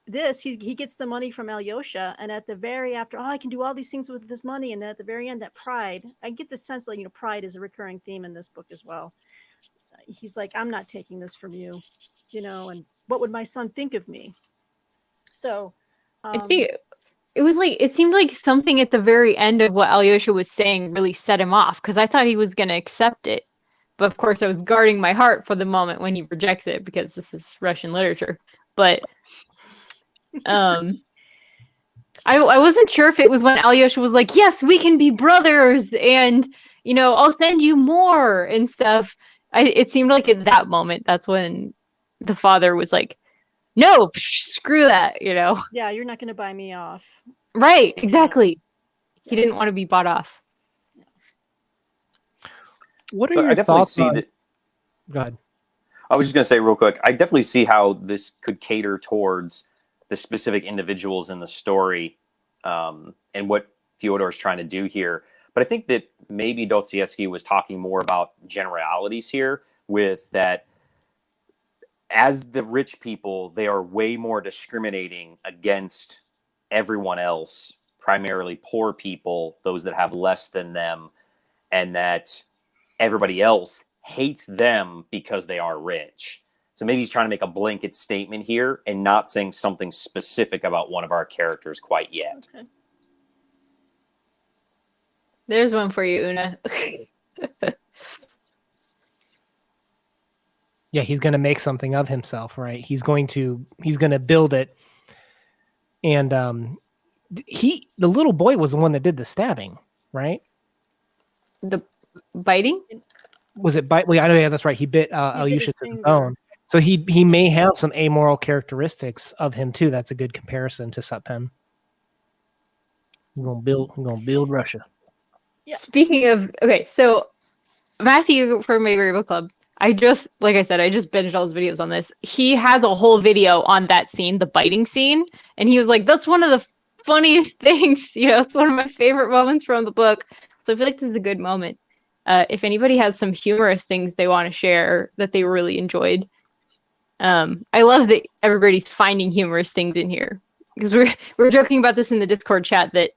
he gets the money from Alyosha, and at the very after, I can do all these things with this money, and at the very end, that pride, I get the sense that pride is a recurring theme in this book as well. He's like, I'm not taking this from you, and what would my son think of me? So I think it seemed like something at the very end of what Alyosha was saying really set him off, because I thought he was going to accept it. But of course, I was guarding my heart for the moment when he rejects it, because this is Russian literature. But I wasn't sure if it was when Alyosha was like, yes, we can be brothers, and I'll send you more and stuff. It seemed like at that moment, that's when the father was like, no, screw that, Yeah, you're not going to buy me off. Right, exactly. He didn't want to be bought off. What are your thoughts on... Go ahead. I was just going to say real quick, I definitely see how this could cater towards the specific individuals in the story, and what Fyodor is trying to do here. But I think that maybe Dostoevsky was talking more about generalities here, with that as the rich people, they are way more discriminating against everyone else, primarily poor people, those that have less than them, and that everybody else hates them because they are rich. So maybe he's trying to make a blanket statement here and not saying something specific about one of our characters quite yet. Okay. There's one for you, Una. Yeah, he's going to make something of himself, right? He's going to build it. And the little boy was the one that did the stabbing, right? The biting? Was it bite? Well, I know, yeah, that's right. He bit Alyosha to the bone. So he may have some amoral characteristics of him too. That's a good comparison to Satpen. We're gonna build Russia. Yeah. Speaking of, okay, so Matthew from Mayberry Book Club, like I said, I just binged all his videos on this. He has a whole video on that scene, the biting scene, and he was like, that's one of the funniest things, it's one of my favorite moments from the book. So I feel like this is a good moment. If anybody has some humorous things they want to share that they really enjoyed. I love that everybody's finding humorous things in here, because we're joking about this in the Discord chat, that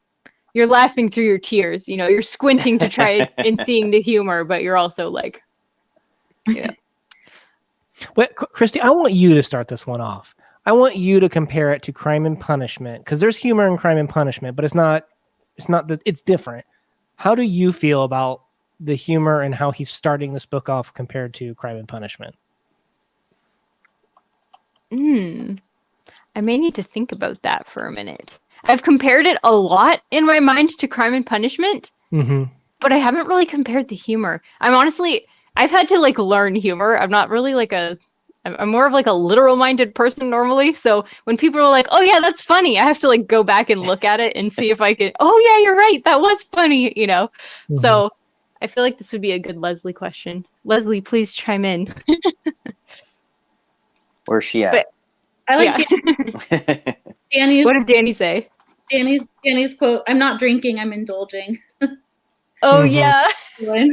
you're laughing through your tears. You're squinting to try and seeing the humor, but you're also like, yeah. But Christy, I want you to start this one off. I want you to compare it to Crime and Punishment, because there's humor in Crime and Punishment, but it's different. How do you feel about the humor and how he's starting this book off compared to Crime and Punishment? I may need to think about that for a minute. I've compared it a lot in my mind to Crime and Punishment, but I haven't really compared the humor. I've had to learn humor. I'm not really a I'm more of like a literal minded person normally. So when people are like, "Oh yeah, that's funny," I have to like go back and look at it and see if I can. Oh yeah, you're right. That was funny. You know. Mhm. So I feel like this would be a good Leslie question. Leslie, please chime in. Where's she at? But- I like Yeah. Danny's What did Danny say? Danny's quote. I'm not drinking. I'm indulging. Oh Mhm. yeah. Line.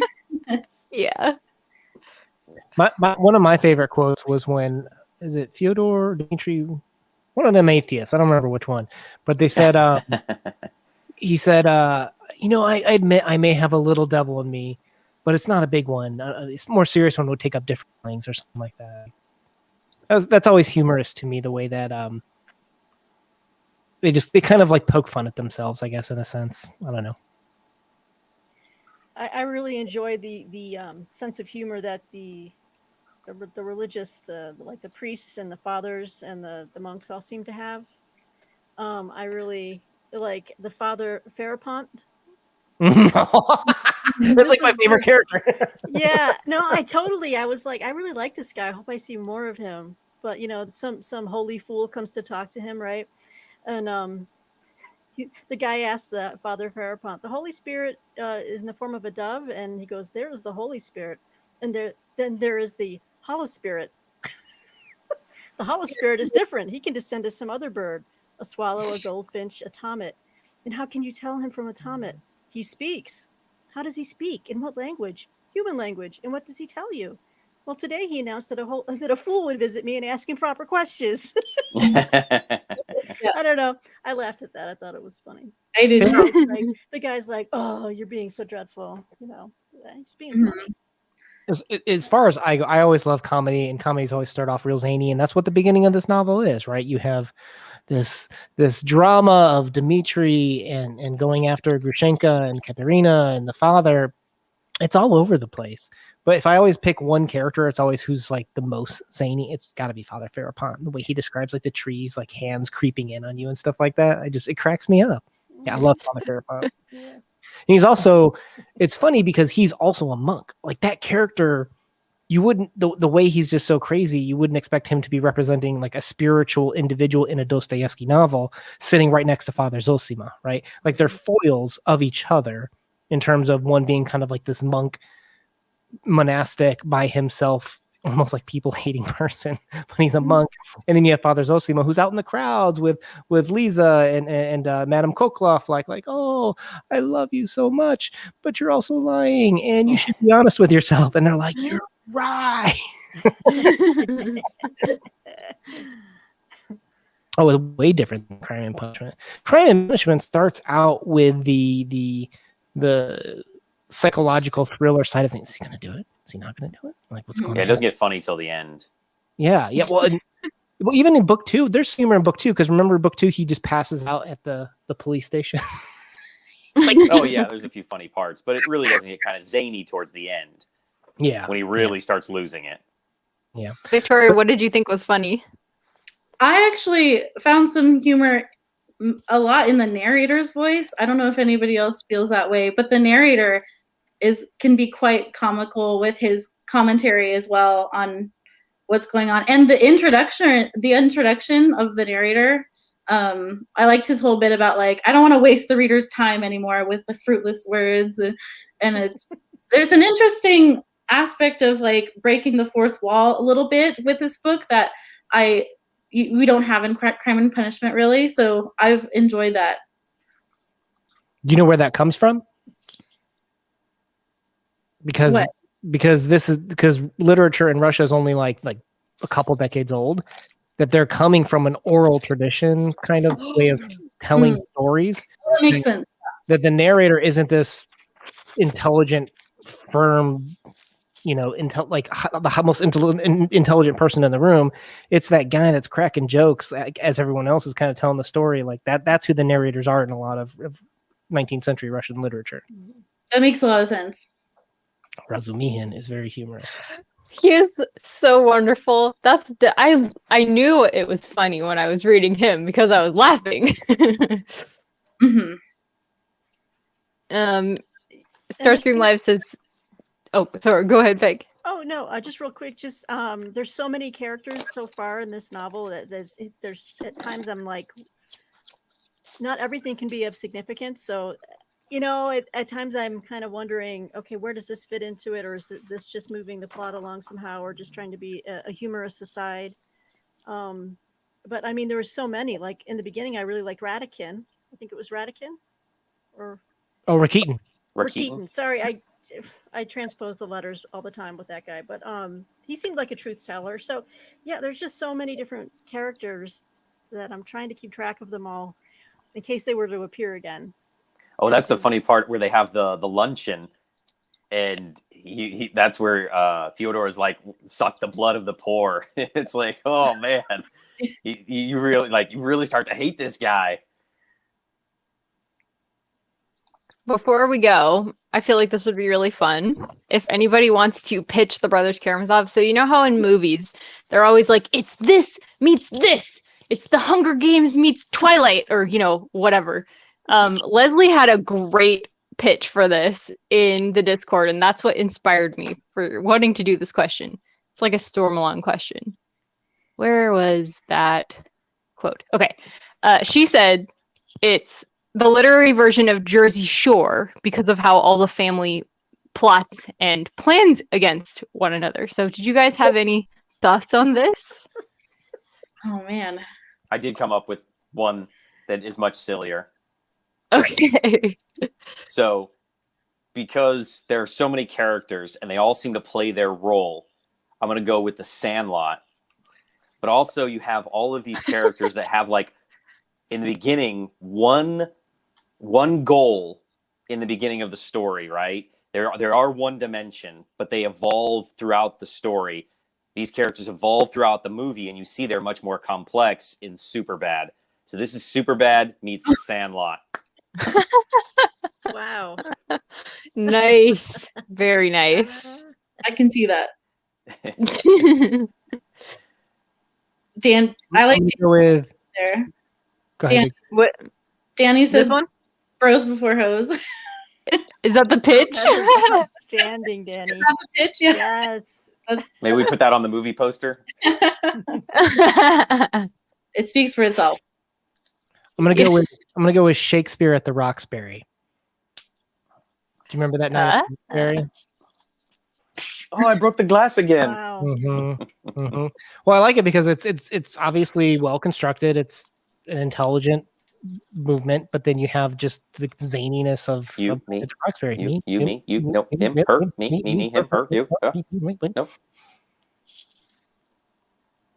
Yeah. One of my favorite quotes was when, is it Fyodor Dmitri, one of them atheists, I don't remember which one, but they said, he said, you know, I admit I may have a little devil in me, but it's not a big one. It's more serious one would take up different things or something like that. That's always humorous to me, the way that they kind of like poke fun at themselves, I guess, in a sense. I don't know. I really enjoy the sense of humor that the religious, like the priests and the fathers and the monks all seem to have. I really like the Father Farapont. That's like my favorite character. Yeah, no, I was like, I really like this guy. I hope I see more of him. But you know, some holy fool comes to talk to him, right? And the guy asks Father Farapont, the Holy Spirit is in the form of a dove, and he goes, "There is the Holy Spirit, and then there is the Hollow Spirit. The Hollow Spirit is different. He can descend as some other bird, a swallow, a goldfinch, a tommet. And how can you tell him from a tommet? He speaks. How does he speak? In what language? Human language. And what does he tell you? Well, today he announced that a fool would visit me and ask him proper questions." I don't know. I laughed at that. I thought it was funny. I did. The guy's like, "Oh, you're being so dreadful." You know, he's being Mhm. funny. As far as I go, I always love comedy, and comedies always start off real zany, and that's what the beginning of this novel is, right? You have this drama of Dmitri and going after Grushenka and Katerina and the father. It's all over the place. But if I always pick one character, it's always who's like the most zany. It's got to be Father Farapont. The way he describes like the trees, like hands creeping in on you and stuff like that. It cracks me up. Yeah, I love Father Farapont. Yeah. And he's also, it's funny because he's also a monk. Like that character, you wouldn't, the way he's just so crazy, you wouldn't expect him to be representing like a spiritual individual in a Dostoevsky novel sitting right next to Father Zosima, right? Like they're foils of each other in terms of one being kind of like this monk, monastic by himself, almost like people hating person when he's a monk. And then you have Father Zosima, who's out in the crowds with Lisa and Madame Koklov, like, "Oh, I love you so much, but you're also lying, and you should be honest with yourself." And they're like, "You're right." Oh, it's way different than Crime and Punishment. Crime and Punishment starts out with the psychological thriller side of things. Is he going to do it? Is he not going to do it? Like, what's going on? Yeah, it doesn't get funny till the end. Yeah. Well, even in book 2, there's humor in book 2 because remember, book 2 he just passes out at the police station. Like, oh yeah, there's a few funny parts, but it really doesn't get kind of zany towards the end. Yeah. When he really starts losing it. Yeah. Victoria, what did you think was funny? I actually found some humor a lot in the narrator's voice. I don't know if anybody else feels that way, but the narrator can be quite comical with his commentary as well on what's going on. And the introduction of the narrator, I liked his whole bit about like, I don't want to waste the reader's time anymore with the fruitless words. And there's an interesting aspect of like breaking the fourth wall a little bit with this book that we don't have in Crime and Punishment really. So I've enjoyed that. Do you know where that comes from? Because literature in Russia is only like a couple decades old, that they're coming from an oral tradition kind of way of telling stories. That makes sense. That the narrator isn't this intelligent, firm, like the most intelligent person in the room. It's that guy that's cracking jokes as everyone else is kind of telling the story. Like that's who the narrators are in a lot of 19th century Russian literature. That makes a lot of sense. Razumihin is very humorous. He is so wonderful. I knew it was funny when I was reading him because I was laughing. Mm-hmm. Starscream Live says, "Oh, sorry. Go ahead, Peg." Oh no, just real quick, just there's so many characters so far in this novel that there's at times I'm like, not everything can be of significance. So, you know, at times I'm kind of wondering, okay, where does this fit into it, or is this just moving the plot along somehow, or just trying to be a humorous aside? But I mean, there were so many. Like in the beginning, I really liked Radican. I think it was Radican, or Rakitin. Rakitin. Sorry, I transpose the letters all the time with that guy, but he seemed like a truth teller. So yeah, there's just so many different characters that I'm trying to keep track of them all in case they were to appear again. Oh, that's the funny part where they have the luncheon, and he that's where Fyodor is like, suck the blood of the poor. It's like, oh man, you really start to hate this guy. Before we go, I feel like this would be really fun if anybody wants to pitch the Brothers Karamazov. So you know how in movies they're always like, it's this meets this. It's the Hunger Games meets Twilight, or you know, whatever. Leslie had a great pitch for this in the Discord, and that's what inspired me for wanting to do this question. It's like a Stormalong question. Where was that quote? Okay. She said it's the literary version of Jersey Shore because of how all the family plots and plans against one another. So did you guys have any thoughts on this? Oh man. I did come up with one that is much sillier. Okay. So, because there are so many characters and they all seem to play their role, I'm going to go with The Sandlot. But also you have all of these characters that have, like, in the beginning, one goal in the beginning of the story, right? There are one dimension, but they evolve throughout the story. These characters evolve throughout the movie, and you see they're much more complex in Superbad. So this is Superbad meets The Sandlot. Wow. Nice. Very nice. I can see that. Dan, I like I'm gonna go with. there. Go ahead. Dan, What? Danny This says one? bros before hoes. Is that the pitch? That is outstanding, Danny. Is that the pitch? Yeah. Yes. Maybe we put that on the movie poster. It speaks for itself. I'm gonna go with Shakespeare at the Roxbury. Do you remember that night? at the Roxbury? Oh, I broke the glass again. Wow. Well, I like it because it's obviously well constructed. It's an intelligent movement, but then you have just the zaniness of Me, it's Roxbury. you, me, you, no, him, her, me, him, her, you. Nope.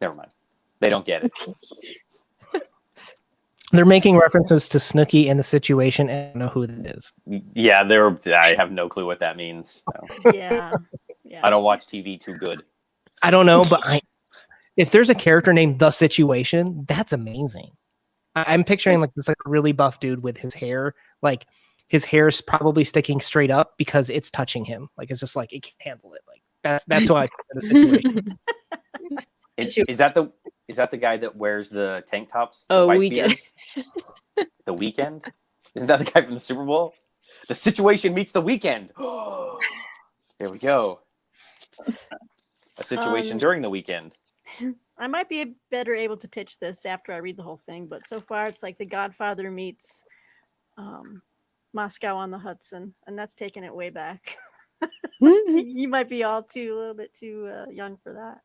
Never mind. They don't get it. They're making references to Snooki and The Situation, and I don't know who it is. Yeah, I have no clue what that means. So. Yeah. I don't watch TV too good. I don't know, but if there's a character named The Situation, that's amazing. I'm picturing like this like really buff dude with his hair, like his hair's probably sticking straight up because it's touching him. Like it's just like it can't handle it. Like that's why I picture The Situation. Is that the guy that wears the tank tops? Oh, Weekend. The Weekend? Isn't that the guy from the Super Bowl? The Situation meets The Weekend. There we go. A situation during the weekend. I might be better able to pitch this after I read the whole thing, but so far it's like The Godfather meets Moscow on the Hudson, and that's taking it way back. You might be a little bit too young for that.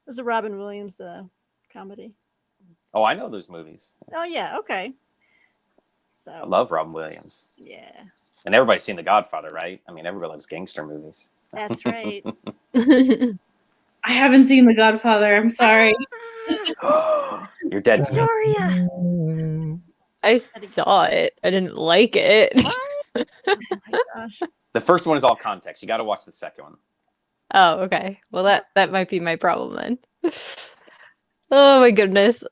It was a Robin Williams comedy. Oh, I know those movies. Oh yeah, okay. So I love Robin Williams. Yeah. And everybody's seen The Godfather, right? I mean, everybody loves gangster movies. That's right. I haven't seen The Godfather. I'm sorry. You're dead to me. Victoria. I saw it. I didn't like it. What? Oh my gosh. The first one is all context. You got to watch the second one. Oh, okay. Well, that might be my problem then. Oh my goodness.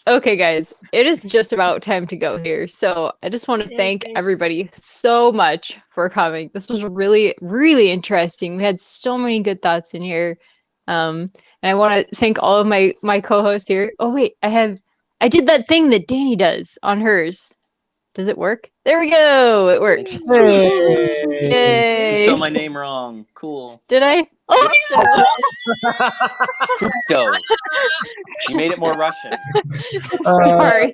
Okay, guys, it is just about time to go here. So I just want to thank everybody so much for coming. This was really, really interesting. We had so many good thoughts in here. And I want to thank all of my co-hosts here. Oh wait, I did that thing that Danny does on hers. Does it work? There we go. It worked. You Yay. spelled my name wrong. Cool. Did I? Oh, Crypto. You made it more Russian. sorry.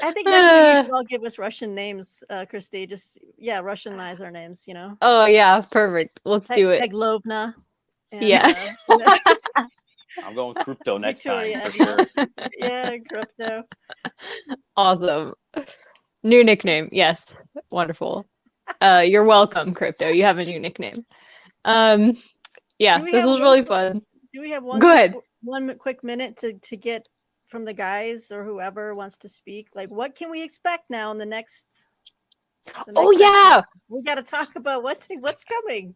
I think next week you should all give us Russian names, Christy. Just Russianize our names. You know. Oh yeah, perfect. Let's do it. Peglovna. And, Yeah. I'm going with crypto next Victoria, time for sure. Yeah, crypto. Awesome. New nickname. Yes. Wonderful. You're welcome, Crypto. You have a new nickname. Yeah, Do we this have was one really quick- fun. Do we have one? Go ahead. One quick minute to get from the guys or whoever wants to speak. Like, what can we expect now in the next? Oh yeah. section? We got to talk about what's coming.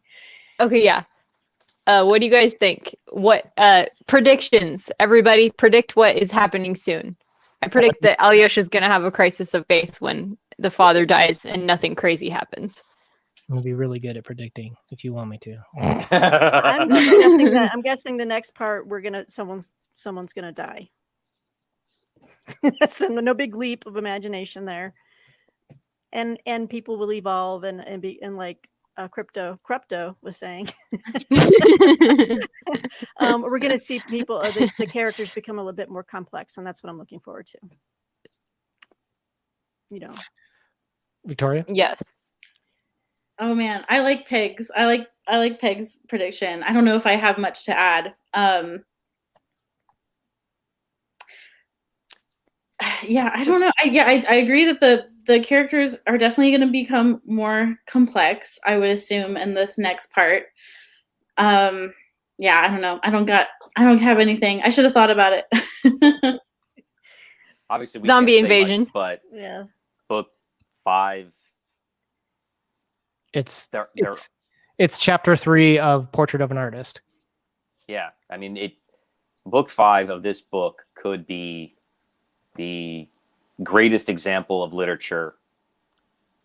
Okay, yeah. What do you guys think? What predictions? Everybody predict what is happening soon. I predict that Alyosha is going to have a crisis of faith when the father dies and nothing crazy happens. I'm gonna be really good at predicting if you want me to. I'm just guessing that. I'm guessing the next part someone's gonna die. So no big leap of imagination there. And people will evolve and be like Crypto was saying. We're gonna see people, the characters become a little bit more complex, and that's what I'm looking forward to. You know, Victoria? Yes. Oh man, I like Pigs. I like Pigs' prediction. I don't know if I have much to add. Yeah, I don't know. I agree that the characters are definitely going to become more complex, I would assume, in this next part. Yeah, I don't know. I don't have anything. I should have thought about it. Obviously, we Zombie can't say invasion. much, but yeah. book 5. It's They're it's chapter 3 of Portrait of an Artist. yeah. I mean, book 5 of this book could be the greatest example of literature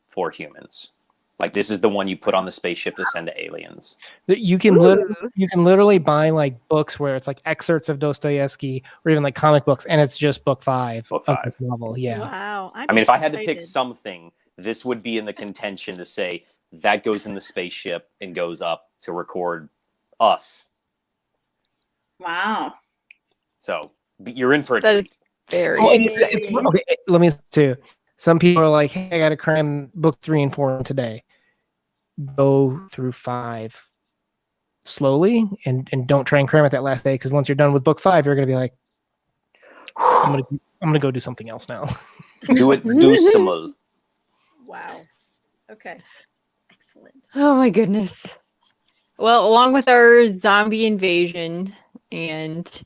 for humans. Like, this is the one you put on the spaceship to send to aliens. You can literally buy like books where it's like excerpts of Dostoevsky or even like comic books, and it's just book 5 Book of 5. this novel. Yeah. Wow. I mean, if I had to pick excited. something, this would be in the contention to say that goes in the spaceship and goes up to record us. Wow. So you're in for a That treat. is very Oh, exciting. okay, let me too. Some people are like, "Hey, I got to cram book 3 and 4 today." Go through 5 slowly, and don't try and cram it that last day, because once you're done with book 5, you're gonna be like, "I'm gonna go do something else now." Do it, do some. Wow. Okay. Excellent. Oh my goodness. Well, along with our zombie invasion, and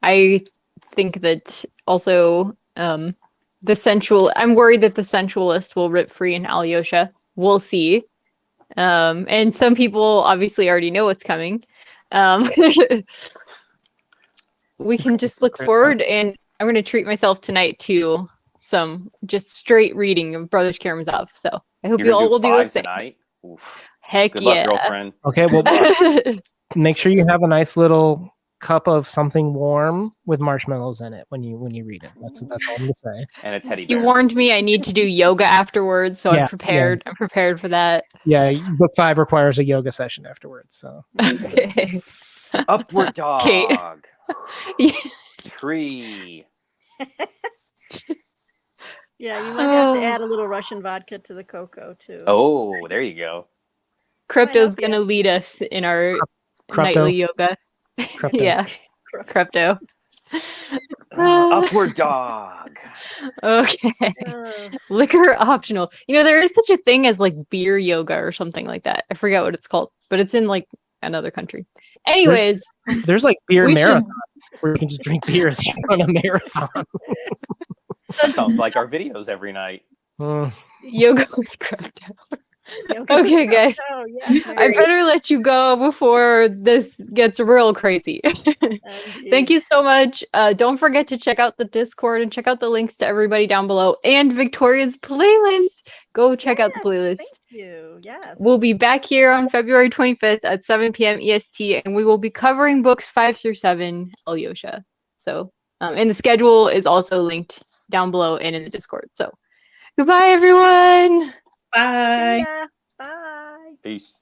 I think that also I'm worried that the sensualist will rip free in Alyosha. We'll see. And some people obviously already know what's coming. We can just look forward, and I'm going to treat myself tonight to some just straight reading of Brothers Karamazov. So I hope You're you gonna all will do the 5 same. tonight. Oof. Heck Good yeah. luck, girlfriend. Okay, well, make sure you have a nice little cup of something warm with marshmallows in it when you read it. That's all I'm gonna say. And a teddy bear. You warned me I need to do yoga afterwards, so Yeah, I'm prepared. I'm prepared for that. Yeah, book 5 requires a yoga session afterwards. So Okay. Upward dog. Okay. Yeah. Tree. Yeah, you might have to add a little Russian vodka to the cocoa too. Oh, there you go. Crypto's help ya. gonna lead us in our Crypto. nightly yoga. Crypto. Yeah, Crypto. Upward dog. Okay. Uh, Liquor optional. You know, there is such a thing as like beer yoga or something like that. I forget what it's called, but it's in like another country. Anyways, There's like beer we should- marathon where you can just drink beer as you run a marathon. That sounds like our videos every night. yoga with Crypto. yoga Okay, with guys. cocoa, yes, I Mary. better let you go before this gets real crazy. Thank you so much. Don't forget to check out the Discord and check out the links to everybody down below and Victoria's playlist. Go check out the Yes, playlist. Thank you. Yes. We'll be back here on February 25th at 7 p.m. EST, and we will be covering books 5 through 7, Alyosha. So, and the schedule is also linked down below and in the Discord. So, Goodbye, everyone. Bye. See ya. Bye. Peace.